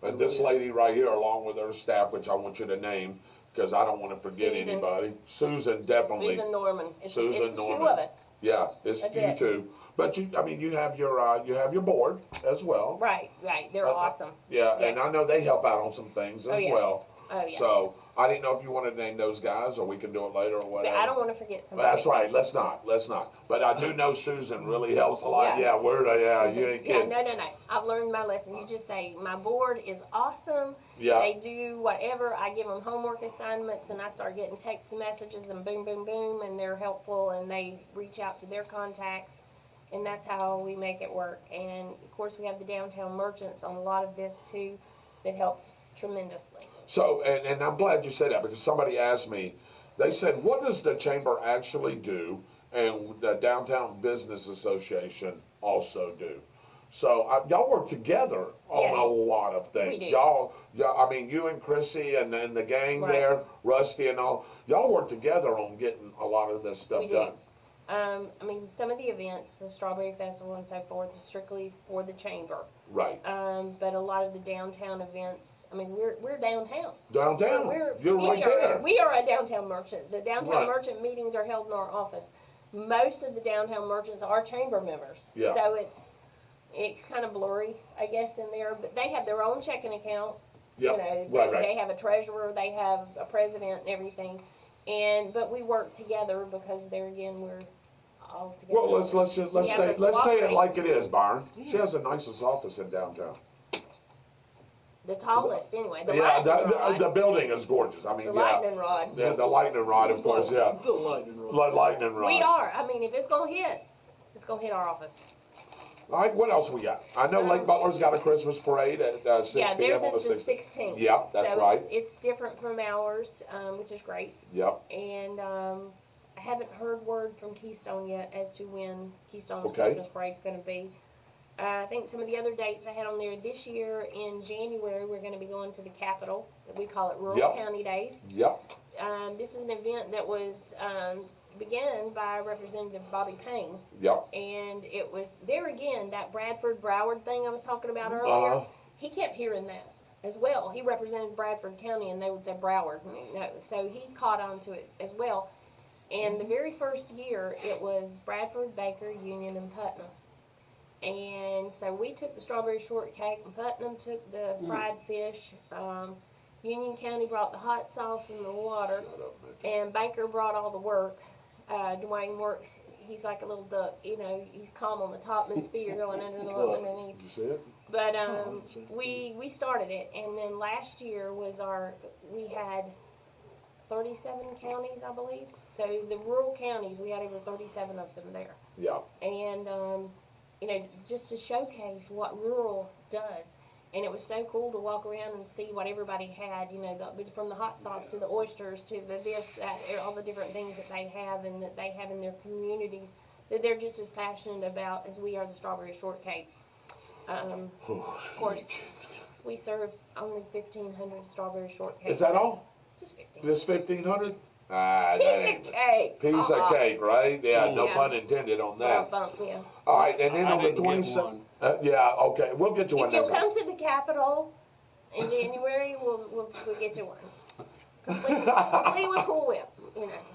And this lady right here, along with her staff, which I want you to name, because I don't want to forget Susan. anybody. Susan, definitely. Susan Norman. Susan it's the two Norman. of us. Yeah, it's That's you it. too. But you have your board as well. Right. They're awesome. Yeah, Yes. and I know they help out on some things as yes. well. Oh, yeah. So I didn't know if you wanted to name those guys, or we can do it later or But whatever. I don't want to forget somebody. That's right. Let's not. But I do know Susan really helps a lot. Yeah. Yeah, you ain't Yeah, kidding. no. I've learned my lesson. You just say, my board is awesome. Yeah. They do whatever. I give them homework assignments, and I start getting text messages, and boom, boom, boom, and they're helpful, and they reach out to their contacts, and that's how we make it work. And, of course, we have the downtown merchants on a lot of this, too, that help tremendously. So, and I'm glad you said that, because somebody asked me, they said, what does the chamber actually do and the Downtown Business Association also do? So y'all work together on Yes. a lot of things. We do. Y'all, I mean, you and Chrissy and the gang Right. there, Rusty and all, y'all work together on getting a lot of this stuff We do. done. I mean, some of the events, the Strawberry Festival and so forth, is strictly for the chamber. Right. But a lot of the downtown events, I mean, we're downtown. Downtown. You're right there. We are a downtown merchant. The downtown Right. merchant meetings are held in our office. Most of the downtown merchants are chamber members. Yeah. So it's kind of blurry, I guess, in there. But they have their own checking account. Yep. You know, Right. they have a treasurer, they have a president and everything. But we work together because there again we're all together. Well, let's say have to let's say it cooperate. like it is, Byron. She has the nicest office in downtown. The tallest, anyway. The Yeah, lightning rod. the building is gorgeous. I mean, The yeah. lightning rod. Yeah, the lightning rod, of course, yeah. The lightning rod. Lightning rod. We are. I mean, if it's gonna hit, it's gonna hit our office. All right, what else we got? I know Lake Butler's got a Christmas parade at 6 Yeah, p.m. theirs on the is the 16th. 16th. Yep, that's so right. It's different from ours, which is great. Yep. And I haven't heard word from Keystone yet as to when Keystone's Okay. Christmas parade's going to be. I think some of the other dates I had on there this year in January, we're going to be going to the Capitol. We call it Rural Yep. County Days. Yep. This is an event that was began by Representative Bobby Payne. Yep. And it was there again, that Bradford Broward thing I was talking about earlier. Uh-huh. He kept hearing that as well. He represented Bradford County and they would say Broward. No, so he caught on to it as well. And the very first year it was Bradford, Baker, Union, and Putnam. And so we took the strawberry shortcake, and Putnam took the fried fish. Union County brought the hot sauce and the water, and Baker brought all the work. Dwayne works, he's like a little duck, you know, he's calm on the top and his feet are going underneath. You see it? But we started it, and then last year was we had 37 counties, I believe. So the rural counties, we had over 37 of them there. Yeah. And, you know, just to showcase what rural does. And it was so cool to walk around and see what everybody had, you know, from the hot sauce to the oysters to the this, that, all the different things that they have and that they have in their communities that they're just as passionate about as we are the strawberry shortcake. Of course, we serve only 1,500 strawberry shortcakes. Is that all? Just 1,500. Just 1,500? Ah, that Piece ain't of cake. piece of cake, right? Yeah, no Yeah. pun intended on Well, that. bump, yeah. All right, and then I on the didn't get 27th. one. Yeah, okay, we'll get you one If you'll next time. come to the Capitol, In January, we'll get you one. Complete with Cool Whip,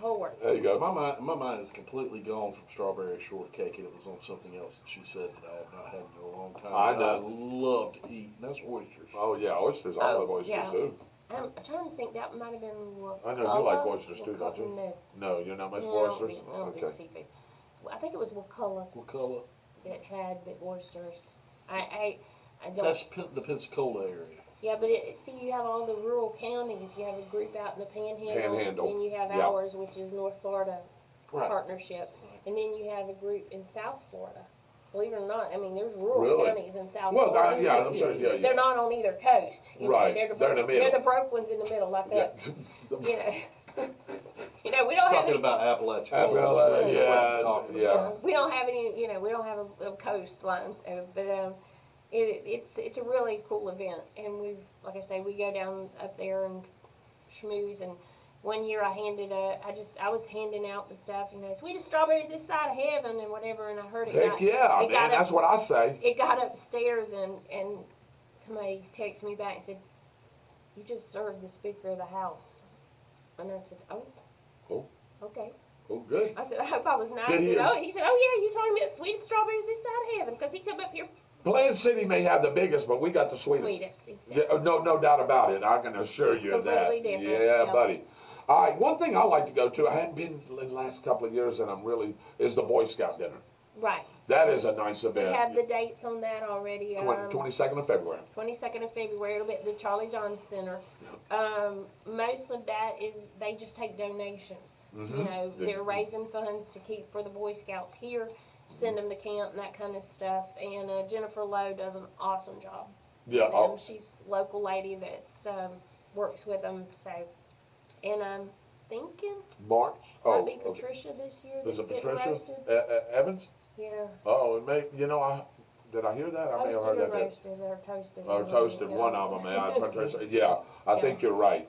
whole works. There you go. My mind is completely gone from strawberry shortcake, and it was on something else that she said that I have not had in a long time. I know. I love to eat, and that's oysters. Oh yeah, oysters. I love oysters yeah. too. I'm trying to think, that might have been Wacola. I know you like oysters too, don't you? No. No, you're not much No, for oysters? I don't do Okay. seafood. Well, I think it was Wacola Wacola. that had the oysters. I don't. That's the Pensacola area. Yeah, but see, you have all the rural counties. You have a group out in the Panhandle. Then you have yeah. ours, which is North Florida Right. Partnership. And then you have a group in South Florida. Believe it or not, I mean, there's rural Really? counties in South Well, Florida. yeah, I'm sorry, yeah. They're not on either coast. Right, They're they're in the middle. They're the broke ones in the middle, like Yeah. us. We don't have Talking any. about Appalachia. Appalachia, yeah, Talking yeah. about. We don't have any. We don't have a coastline. But it's a really cool event, and like I say, we go down up there and schmooze. And one year I was handing out the stuff, sweetest strawberries this side of heaven and whatever, and I heard it. Heck yeah, man, that's what I say. It got upstairs, and somebody texted me back and said, "You just served the Speaker of the House," and I said, "Oh, Cool. okay." Oh, good. I said, "I hope I was nice." Did he? He said, "Oh yeah, you told him it's sweetest strawberries this side of heaven," because he come up here Plant City may have the biggest, but we got the sweetest. sweetest. Yeah, no doubt about it. I can assure It's you of that. completely different, Yeah, yeah. buddy. All right, one thing I like to go to, I hadn't been in the last couple of years, and is the Boy Scout dinner. Right. That is a nice We event. have the dates on that already. 22nd of February. 22nd of February. It'll be at the Charlie John Center. Most of that is they just take donations. They're raising funds to keep for the Boy Scouts here, send them to camp and that kind of stuff. And Jennifer Lowe does an awesome job. Yeah. Oh, She's a local lady that works with them. So, and I'm thinking March. might Oh, be okay. Patricia this year. Is That's it getting Patricia roasted. Evans? Yeah. Oh, it may. Did I hear that? I may have heard Toasted or that. roasted or toasted. Or toasted, Yeah. one of them, man. Patricia. Yeah, I Yeah. think you're right.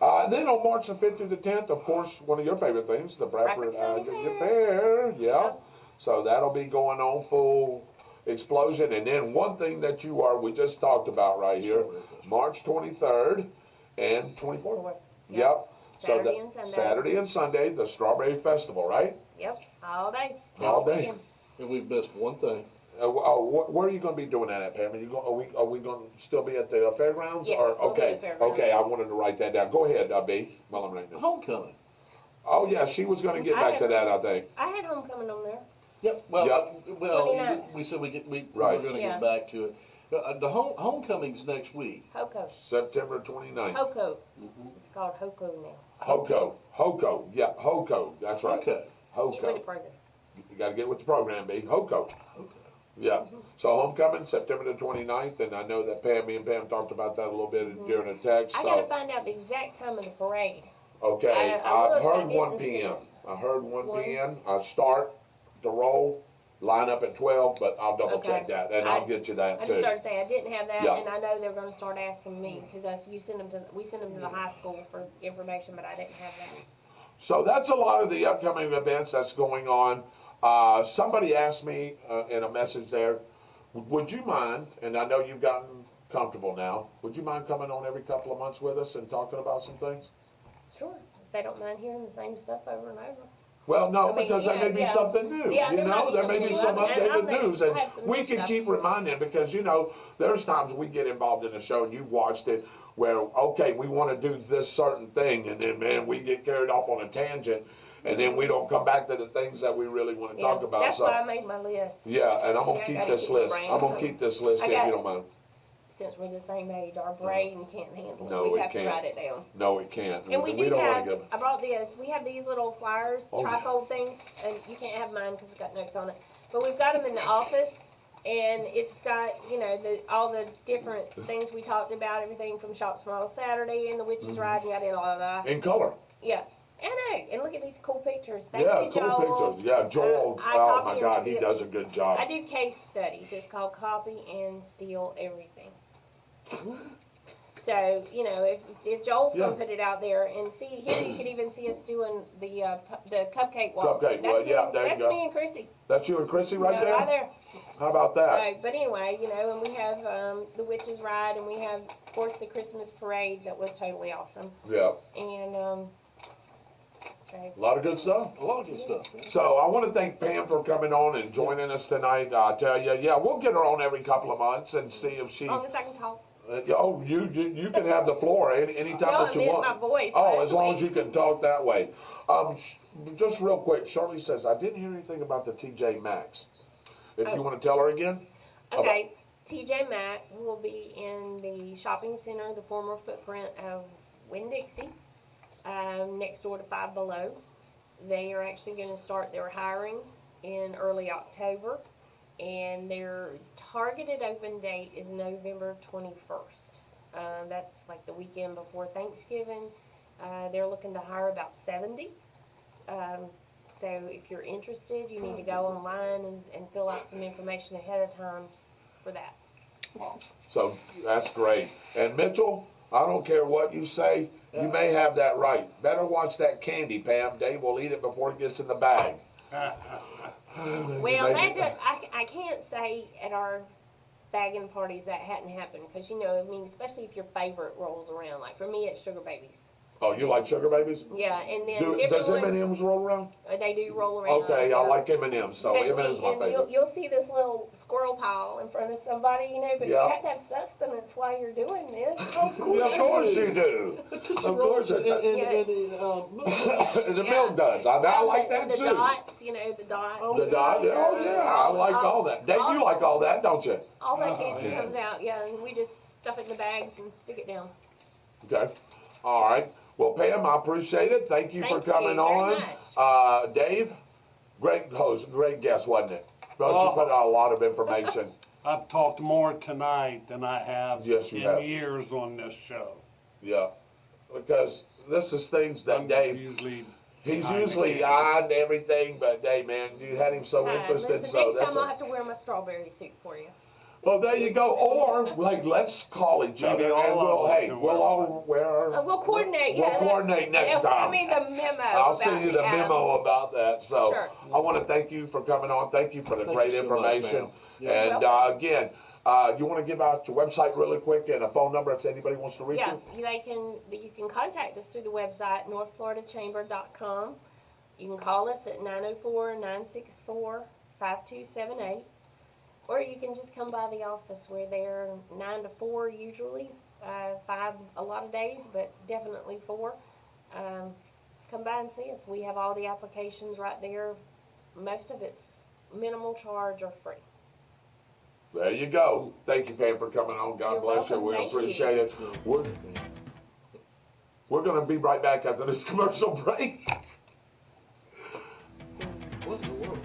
And then on March the 5th through the 10th, of course, one of your favorite things, the Bradford County Fair. Yeah. Yep. So that'll be going on full explosion. And then one thing that we just talked about right here, March 23rd and 24th. Yep. Saturday and Sunday. Saturday and Sunday, the Strawberry Festival, right? Yep. All day. All day. weekend. And we've missed one thing. Where are you going to be doing that at, Pam? Are we going to still be at the fairgrounds? Yes, Or, we'll be okay, at the fairgrounds. okay. I wanted to write that down. Go ahead, B. While I'm writing this. Homecoming. Oh yeah, she was going to get back to that, I think. I had homecoming on there. Yep. Well, Yep. 29th. we said we Right. were going to Yeah. get back to it. The homecoming's next week. Hoko. September 29th. Hoko. It's called Hoko now. Hoko. Yeah, Hoko. That's right. Okay. Get with the Hoko. program. You got to get with the program, B. Hoko. Okay. Yeah. So homecoming, September the 29th, and I know that me and Pam talked about that a little bit during the text. I gotta So find out the exact time of the parade. okay, I I've looked, I heard 1 didn't see p.m. it. I heard 1 One. p.m. I start to roll, line up at 12, but I'll double Okay. check that, and I'll get you that I too. just started saying I didn't have that, Yeah. and I know they're gonna start asking me because we send them to the high school for information, but I didn't have that. So that's a lot of the upcoming events that's going on. Somebody asked me in a message there, would you mind, and I know you've gotten comfortable now, would you mind coming on every couple of months with us and talking about some things? Sure. If they don't mind hearing the same stuff over and over. Well, no, I mean, because there yeah, may be yeah. something new, Yeah, you there might know, be there may be something some new. And I'll updated news, and have some we new can stuff. keep reminding, because, there's times we get involved in the show, and you've watched it, where, okay, we want to do this certain thing, and then, man, we get carried off on a tangent, and then we don't come back to the things that we really want to talk about, That's so. why I made my list. Yeah, and I'm gonna I keep gotta this keep my list, brain I'm gonna going. keep this list I if got- you don't mind. Since we're the same age, our brain can't handle it. No, We it have can't. to write it down. No, it can't, And we do don't wanna have, give. I brought this, we have these little flyers, Oh, yeah. trifold things, and you can't have mine because it's got notes on it. But we've got them in the office, and it's got, all the different things we talked about, everything from Shots Tomorrow Saturday and the Witches Ride, yada, yada, yada. In color, Yeah, I know, and look at these cool pictures. Thank yeah, you, cool Joel. pictures, yeah, Joel, I oh copy my and God, he steal- does a good job. I do case studies. It's called Copy and Steal Everything. So, you know, if Joel's Yeah. gonna put it out there, and see, here you could even see us doing the cupcake walk. Cupcake, well, yeah, there you That's go. me and Chrissy. That's you and Chrissy right Yeah, there? right there. How about that? So, but anyway, you know, and we have the witches ride, and we have, of course, the Christmas parade that was totally awesome. Yeah, And so, a lot of good stuff. A lot of good stuff. Man. So I want to thank Pam for coming on and joining us tonight. I tell you, yeah, we'll get her on every couple of months and see if she. as long as I can talk. Oh, you can have the floor anytime No, that you I meant want. my voice Oh, last as long week. as you can talk that way. Just real quick, Shirley says I didn't hear anything about the TJ Maxx. If you Oh. want to tell her again. Okay, TJ Maxx will be in the shopping center, the former footprint of Winn-Dixie, next door to Five Below. They are actually going to start their hiring in early October, and their targeted open date is November 21st. That's like the weekend before Thanksgiving. They're looking to hire about 70. So if you're interested, you need to go online and fill out some information ahead of time for that. So that's great. And Mitchell, I don't care what you say, you may have that right. Better watch that candy, Pam. Dave will eat it before it gets in the bag. Well, I can't say at our bagging parties that hadn't happened, because, you know, I mean, especially if your favorite rolls around. Like for me, it's Sugar Babies. Oh, you like sugar babies? Yeah, and then Does different ones, M&M's roll around? they do roll around. Okay, I like M&M's, so Especially- M&M's my and favorite. you'll see this little squirrel pile in front of somebody, you know, but Yeah. you have to have sustenance while you're doing this. Yeah, of course you do. Of course it does. And The milk does. I like that the too. dots, you know, the dots. The dot, oh yeah, I like all that. Dave, you like all that, don't you? All that candy comes out, yeah, and we just stuff it in the bags and stick it down. Okay, all right. Well, Pam, I appreciate it. Thank you for Thank you coming very on. much. Dave, great host, great guest, wasn't it? Well, she put out a lot of information. I've talked more tonight than I have Yes, you in have. years on this show. Yeah, because this is things that I'm Dave, usually he's behind the usually camera. on everything, but Dave, man, you had him so interested, Listen, so next that's time I'll a, have to wear my strawberry suit for you. well, there you go. Or, like, let's call each Maybe other all and we'll, of us hey, can we'll wear all wear our. We'll coordinate. We'll yeah, coordinate next Send time. me the memo. I'll about send you the memo about that. So Sure. I want to thank you for coming on. Thank you for the Thank great you so much, information. ma'am. Yeah. And You're again, you want to give out your website really quick and a phone number if anybody wants to reach Yeah, you? you can contact us through the website, northfloridachamber.com. You can call us at 904-964-5278. Or you can just come by the office. We're there 9 to 4 usually, 5 a lot of days, but definitely 4. Come by and see us. We have all the applications right there. Most of it's minimal charge or free. There you go. Thank you, Pam, for coming on. God You're bless welcome. you. We Thank you. appreciate it. We're going to be right back after this commercial break. What in the world?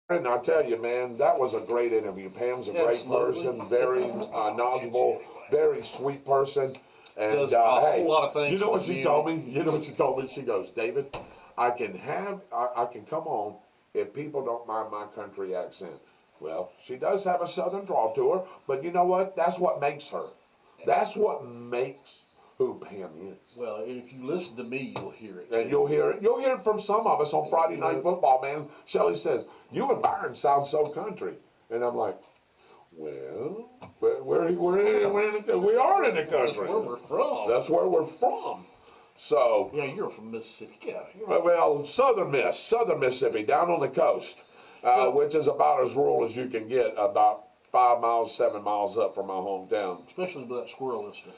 And I tell you, man, that was a great interview. Pam's a great Absolutely. person, very knowledgeable, very sweet person. And Does a whole hey, lot of things you know for what the she told me? You know what she told me? She goes, David, I can come on if people don't mind my country accent. Well, she does have a southern drawl to her, but you know what? That's what makes her. That's what makes who Pam is. Well, if you listen to me, you'll hear it. And too. you'll hear it from some of us on Friday Night Football, man. Shelley says, you and Byron sound so country. And I'm like, well, we are in the country. That's where we're from. That's where we're from. So, Yeah, you're from Mississippi. Yeah. well, southern Mississippi, down on the coast, which is about as rural as you can get, about 5 miles, 7 miles up from my hometown. Especially with that squirrel incident.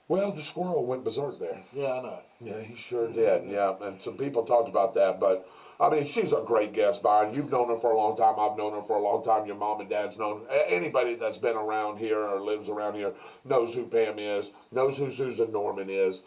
Well, the squirrel went berserk there. Yeah, I know. Yeah, he sure did. Yeah, and some people talked about that, but I mean, she's a great guest, Byron. You've known her for a long time. I've known her for a long time. Your mom and dad's known. Anybody that's been around here or lives around here knows who Pam is, knows who Susan Norman is.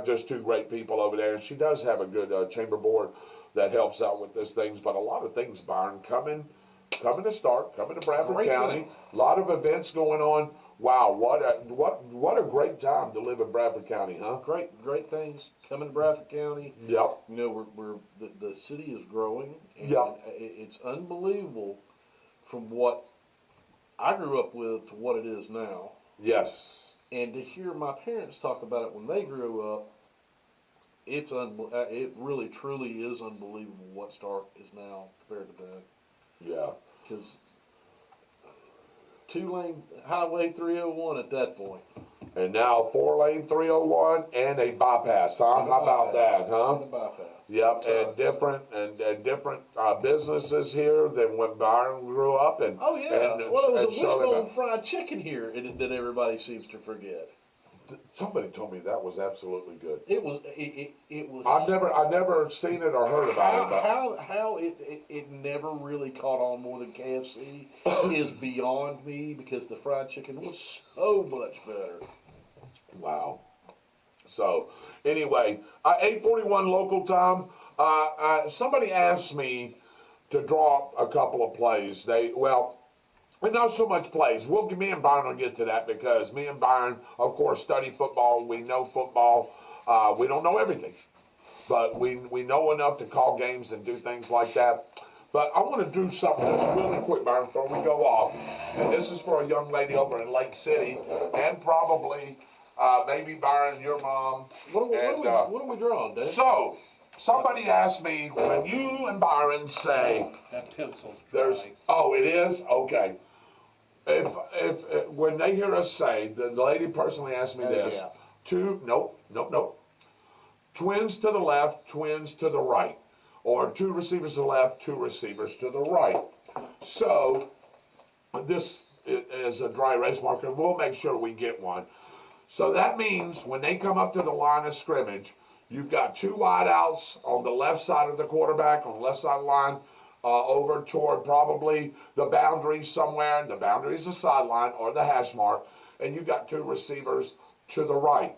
Just two great people over there. And she does have a good chamber board that helps out with these things. But a lot of things, Byron, coming to start, coming to Bradford Great County. thing. A lot of events going on. Wow, what a great time to live in Bradford County, huh? Great things coming to Bradford County. Yep. You know, the city is growing, and Yep. it's unbelievable from what I grew up with to what it is now. Yes. And to hear my parents talk about it when they grew up, it really truly is unbelievable what Stark is now compared to then. Yeah. Because 2-lane Highway 301 at that point. And now 4-lane 301 and a bypass, huh? How about that, huh? And a bypass. Yep, and different businesses here than when Byron grew up. And Oh yeah. and, Well, there and was a Shirley- wishbone fried chicken here that everybody seems to forget. Somebody told me that was absolutely good. It was. I've never seen it or heard about it. But How it never really caught on more than KFC is beyond me, because the fried chicken was so much better. wow. So anyway, 8:41 local time. Somebody asked me to draw a couple of plays. And not so much plays. Me and Byron will get to that, because me and Byron, of course, study football. We know football. We don't know everything, but we know enough to call games and do things like that. But I want to do something just really quick, Byron, before we go off. And this is for a young lady over in Lake City, and probably maybe Byron, your mom. What are we drawing, Dave? So somebody asked me, when you and Byron say That pencil's there's, dry. oh, it is? Okay. If when they hear us say, the lady personally asked me this, yeah. nope. Twins to the left, twins to the right. Or two receivers to the left, two receivers to the right. So this is a dry erase marker, and we'll make sure we get one. So that means when they come up to the line of scrimmage, you've got two wideouts on the left side of the quarterback, on the left side of the line, over toward probably the boundary somewhere. The boundary is the sideline or the hash mark, and you've got two receivers to the right.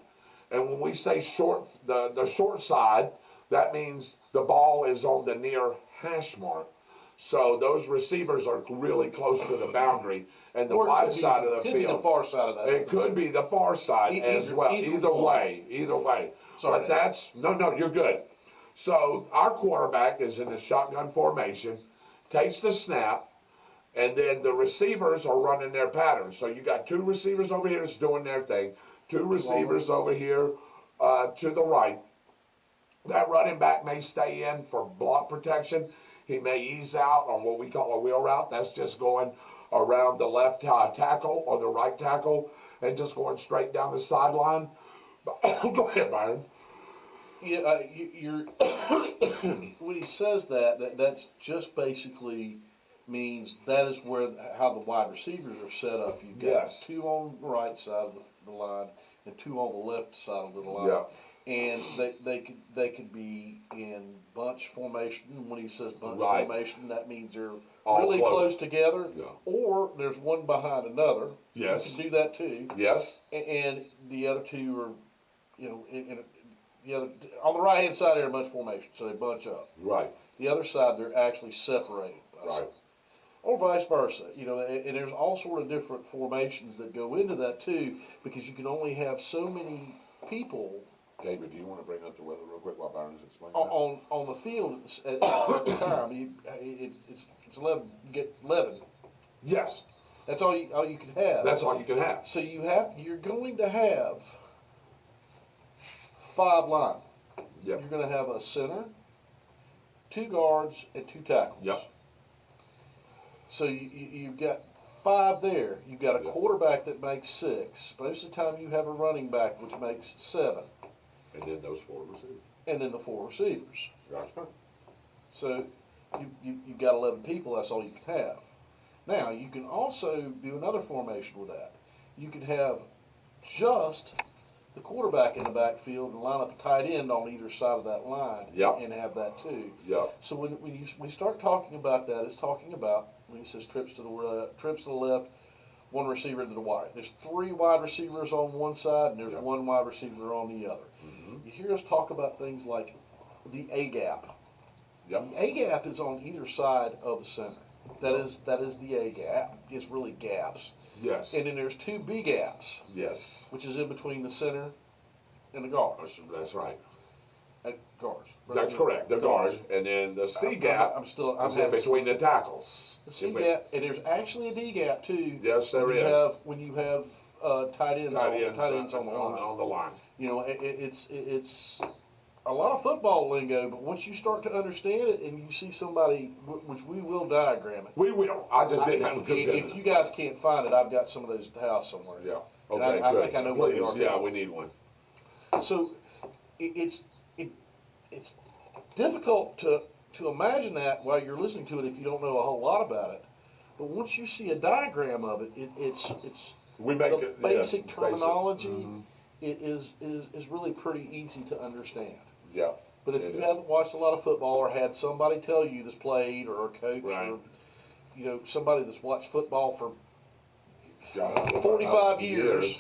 And when we say short, the short side, that means the ball is on the near hash mark. So those receivers are really close to the boundary, and the Or it wide could be- side of the could be field. the far side of that. It could be the far side as well. Either way. Sorry, But that's no, you're good. So our quarterback is in the shotgun formation, takes the snap, and then the receivers are running their pattern. So you got two receivers over here that's doing their thing, two receivers over here to the right. That running back may stay in for block protection. He may ease out on what we call a wheel route. That's just going around the left tackle or the right tackle and just going straight down the sideline. Go ahead, Byron. Yeah, you're when he says that's just basically means that is how the wide receivers are set up. You've got Yes. two on the right side of the line and two on the left side of the line. Yeah. And they could be in bunch formation. When he says bunch Right. formation, that means they're All really close together. Yeah. Or there's one behind another. Yes. You can do that too. Yes. And the other two are, the other on the right hand side they're in bunch formation, so they bunch up. Right. The other side they're actually separated. Right. Or vice versa, and there's all sort of different formations that go into that too, because you can only have so many people David, do you want to bring up the weather real quick while Byron's explaining on the field at the time. It's 11. You get 11. that? Yes. That's all you can have. That's all you can have. So you're going to have 5 line. Yep. You're going to have a center, 2 guards, and 2 tackles. Yep. So you've got 5 there. You've got a Yep. quarterback that makes 6. Most of the time you have a running back which makes 7. And then those 4 receivers. And then the 4 receivers. Gotcha. So you've got 11 people. That's all you can have. Now you can also do another formation with that. You can have just the quarterback in the backfield and line up a tight end on either side of that line. Yep. And have that too. Yep. So when we start talking about that, it's talking about when he says trips to the left, one receiver to the right. There's 3 wide receivers on one side, and there's 1 wide receiver on the other. You hear us talk about things like the A gap. Yep. The A gap is on either side of the center. That is the A gap. It's really gaps. Yes. And then there's 2 B gaps, Yes. which is in between the center and the guards. That's right. Guards. That's correct. The guard, and then the C gap I'm is in between the tackles. the C gap, and there's actually a D gap too. Yes, there when you is. have when you have tight ends on the line. on the line. You know, it's a lot of football lingo, but once you start to understand it and you see somebody, which we will diagram it. We will. I just didn't have a good If you guys can't find it, I've got some of those at the house somewhere. Yeah. And Okay, I good. think I know where they Please, are. yeah, we need one. So it's difficult to imagine that while you're listening to it if you don't know a whole lot about it. But once you see a diagram of it, it's We make the it basic yes, terminology. It is really pretty easy to understand. Yeah. But if It you is. haven't watched a lot of football or had somebody tell you that's played or a coach Right. or somebody that's watched football for Yeah, 45 years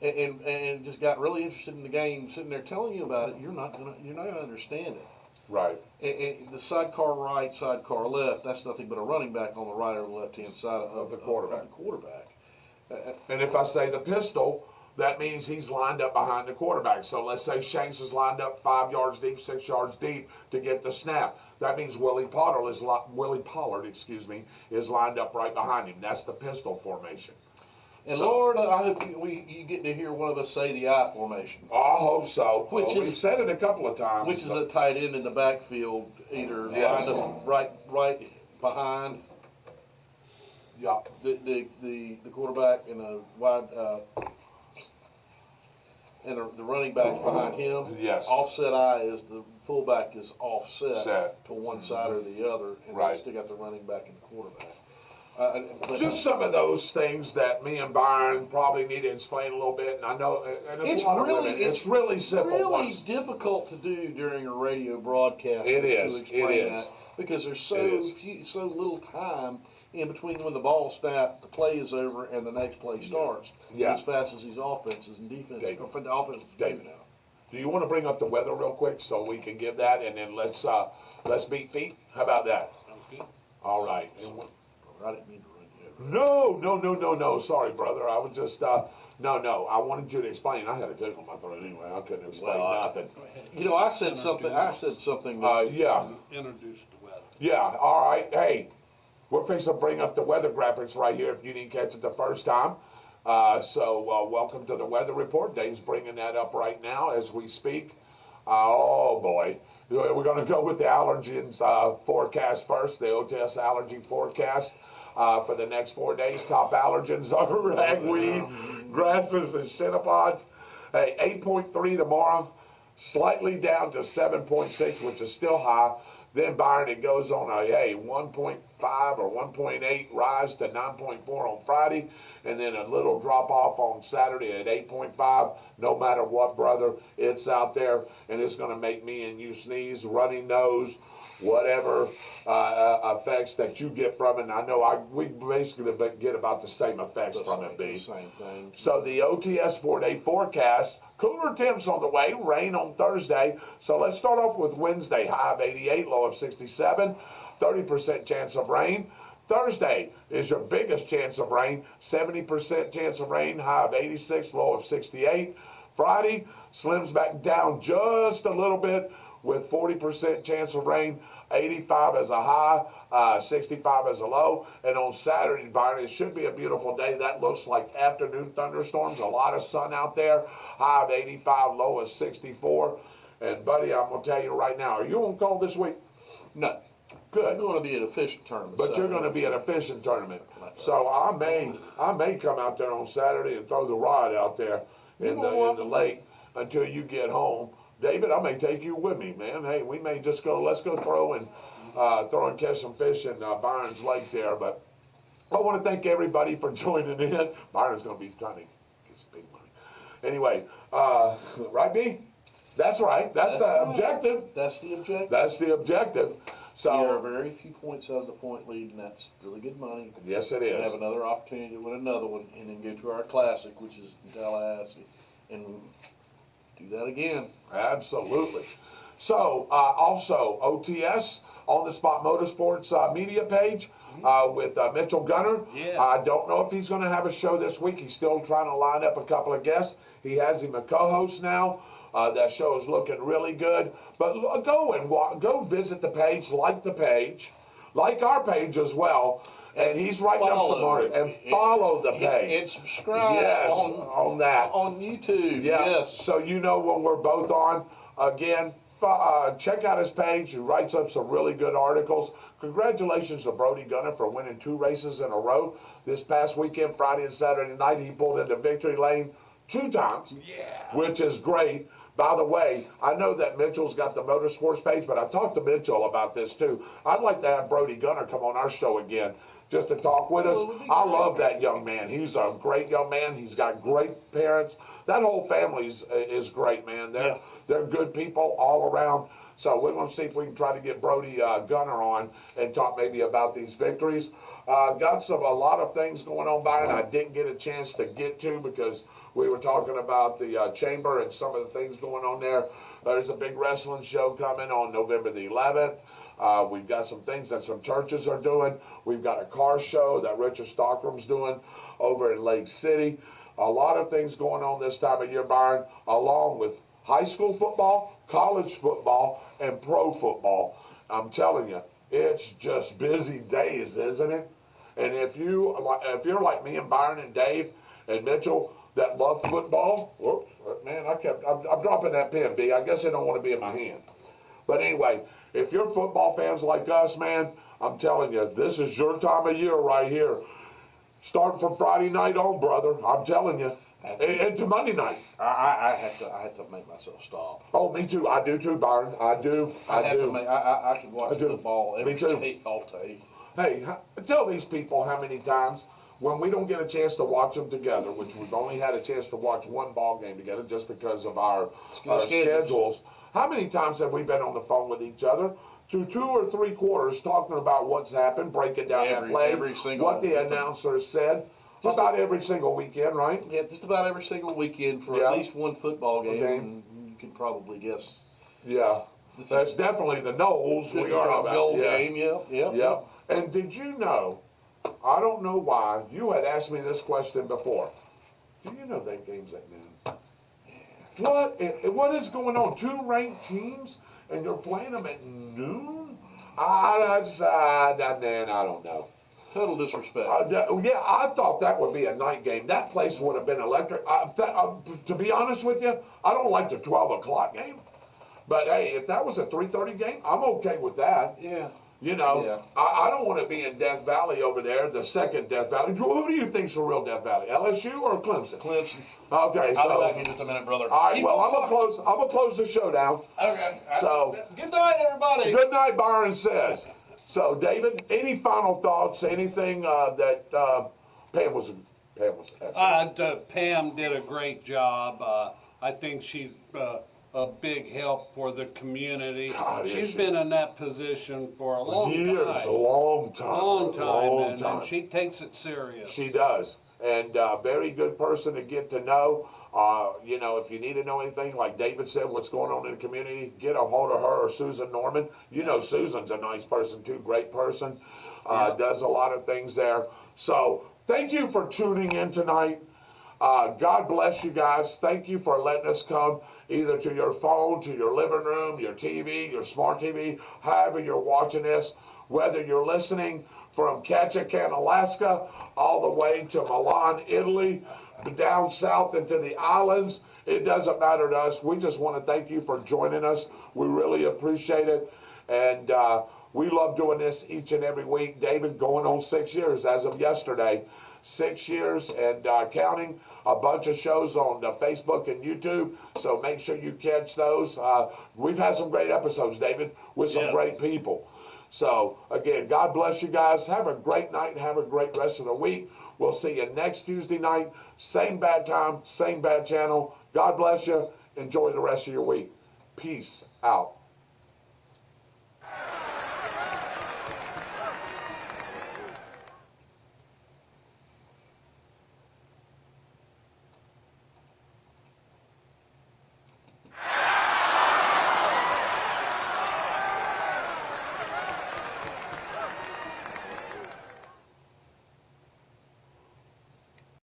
and just got really interested in the game, sitting there telling you about it, you're not gonna understand it. Right. And the sidecar right, sidecar left, that's nothing but a running back on the right or the left hand side of the quarterback. Of the quarterback. And if I say the pistol, that means he's lined up behind the quarterback. So let's say Shanks is lined up 5 yards deep, 6 yards deep to get the snap. That means Willie Pollard is lined up right behind him. That's the pistol formation. And So- Lord, I hope you get to hear one of us say the I formation, I hope so. Which Well, is- we've said it a couple of times. which is a tight end in the backfield, either Yes. lined up right behind yeah. the quarterback and the wide and the running back's behind him. Yes. Offset I is the fullback is offset Set. to one side or the other, and Right. then still got the running back and the quarterback. But Just some of those things that me and Byron probably need to explain a little bit, and I know, and It's a lot of really- women, it's really simple. really once- difficult to do during a radio broadcast. It is, to explain it is. that because there's It is. so little time in between when the ball snapped, the play is over, and the next play starts. Yeah. As fast as these offenses and defenses, David. or for the offenses do David. now. Do you want to bring up the weather real quick so we can give that, and then let's beat feet? How about that? Sounds good. All right. And I didn't mean to run you over. No. Sorry, brother. I was just no. I wanted you to explain. I had a tickle in my throat anyway. I couldn't explain nothing. You know, I said something. That, Yeah. Introduce the weather. Yeah. All right. Hey, we're fixing to bring up the weather graphics right here. If you didn't catch it the first time. So welcome to the weather report. Dave's bringing that up right now as we speak. Oh boy, we're going to go with the allergens forecast first. The OTS allergy forecast for the next 4 days. Top allergens are ragweed, grasses, and chenopons. Hey, 8.3 tomorrow, slightly down to 7.6, which is still high. Then Byron, it goes on a 1.5 or 1.8 rise to 9.4 on Friday, and then a little drop off on Saturday at 8.5. No matter what, brother, it's out there, and it's going to make me and you sneeze, runny nose, whatever effects that you get from it. And I know we basically get about the same effects from it, B. Same thing. So the OTS 4-day forecast, cooler temps on the way, rain on Thursday. So let's start off with Wednesday, high of 88, low of 67, 30% chance of rain. Thursday is your biggest chance of rain, 70% chance of rain, high of 86, low of 68. Friday slims back down just a little bit with 40% chance of rain, 85 as a high, 65 as a low. And on Saturday, Byron, it should be a beautiful day. That looks like afternoon thunderstorms, a lot of sun out there, high of 85, low of 64. And buddy, I'm gonna tell you right now, are you on call this week? No. Good. I'm going to be at a fishing tournament. But you're going to be at a fishing tournament, so I may come out there on Saturday and throw the rod out there in the lake until you get home. David, I may take you with me, man. Hey, we may just go. Let's go throw and catch some fish in Byron's Lake there. But I want to thank everybody for joining in. Byron's going to be trying to get some big money. Anyway, right, B? That's right. That's the objective. That's the objective. That's the objective. We are So, very few points out of the point lead, and that's really good money. yes, it We is. have another opportunity to win another one, and then go to our classic, which is in Tallahassee, and do that again. Absolutely. So, also, OTS, On the Spot Motorsports media page with Mitchell Gunner. Yeah. I don't know if he's going to have a show this week. He's still trying to line up a couple of guests. He has him a co-host now. That show is looking really good. But go visit the page, like the page, like our page as well. And he's writing up some more. And follow the page. And subscribe Yes, on that. on YouTube. Yeah. Yes. So you know when we're both on. Again, check out his page. He writes up some really good articles. Congratulations to Brody Gunner for winning 2 races in a row. This past weekend, Friday and Saturday night, he pulled into victory lane 2 times, which is great. By the way, I know that Mitchell's got the motorsports page, but I talked to Mitchell about this too. I'd like to have Brody Gunner come on our show again just to talk with us. I love that young man. He's a great young man. He's got great parents. That whole family is great, man. They're good people all around. So we're going to see if we can try to get Brody Gunner on and talk maybe about these victories. Got a lot of things going on, Byron. I didn't get a chance to get to because we were talking about the chamber and some of the things going on there. There's a big wrestling show coming on November the 11th. We've got some things that some churches are doing. We've got a car show that Richard Stockrum's doing over in Lake City. A lot of things going on this time of year, Byron, along with high school football, college football, and pro football. I'm telling you, it's just busy days, isn't it? And if you're like me and Byron and Dave and Mitchell that love football, whoops, man, I'm dropping that pen, B. I guess I don't want to be in my hand. But anyway, if you're football fans like us, man, I'm telling you, this is your time of year right here. Starting from Friday night on, brother. I'm telling you. And to Monday night. I have to make myself stop. Oh, me too. I do too, Byron. I do. I could watch I do. football every Me too. day, all day. Hey, tell these people how many times when we don't get a chance to watch them together, which we've only had a chance to watch one ball game together just because of our schedules. How many times have we been on the phone with each other through 2 or 3 quarters talking about what's happened, breaking down that play, what the announcer said? Just about every single weekend, right? Yeah, just about every single weekend for at least one football game. Okay. And you can probably guess. Yeah. That's definitely the Knowles we are about. Goal Yeah. game, yeah. Yep. And did you know, I don't know why, you had asked me this question before. Do you know that game's at noon? What is going on? 2 ranked teams and you're playing them at noon? Man, I don't know. Total disrespect. Yeah, I thought that would be a night game. That place would have been electric. To be honest with you, I don't like the 12 o'clock game. But hey, if that was a 3:30 game, I'm okay with that. Yeah. You know, Yeah. I don't want to be in Death Valley over there, the second Death Valley. Who do you think's the real Death Valley, LSU or Clemson? Clemson. Okay, I'll so be back in just a minute, brother. all right. Well, I'm gonna close the show down. Okay. So Good night, everybody. good night, Byron says. So, David, any final thoughts? Anything that Pam was excellent. Pam did a great job. I think she's a big help for the community. God, is She's she? been in that position for a long Years, time. a long time, Long time. time. And she takes it serious. She does, and very good person to get to know. You know, if you need to know anything, like David said, what's going on in the community, get a hold of her or Susan Norman. You know, Susan's a nice person too, great person. Does a lot of things there. So thank you for tuning in tonight. God bless you guys. Thank you for letting us come either to your phone, to your living room, your TV, your smart TV, however you're watching this, whether you're listening from Ketchikan, Alaska, all the way to Milan, Italy, down south into the islands. It doesn't matter to us. We just want to thank you for joining us. We really appreciate it. And we love doing this each and every week. David, going on 6 years as of yesterday. 6 years and counting. A bunch of shows on Facebook and YouTube, so make sure you catch those. We've had some great episodes, David, with some great people. So, again, God bless you guys. Have a great night and have a great rest of the week. We'll see you next Tuesday night. Same bad time, same bad channel. God bless you. Enjoy the rest of your week. Peace out.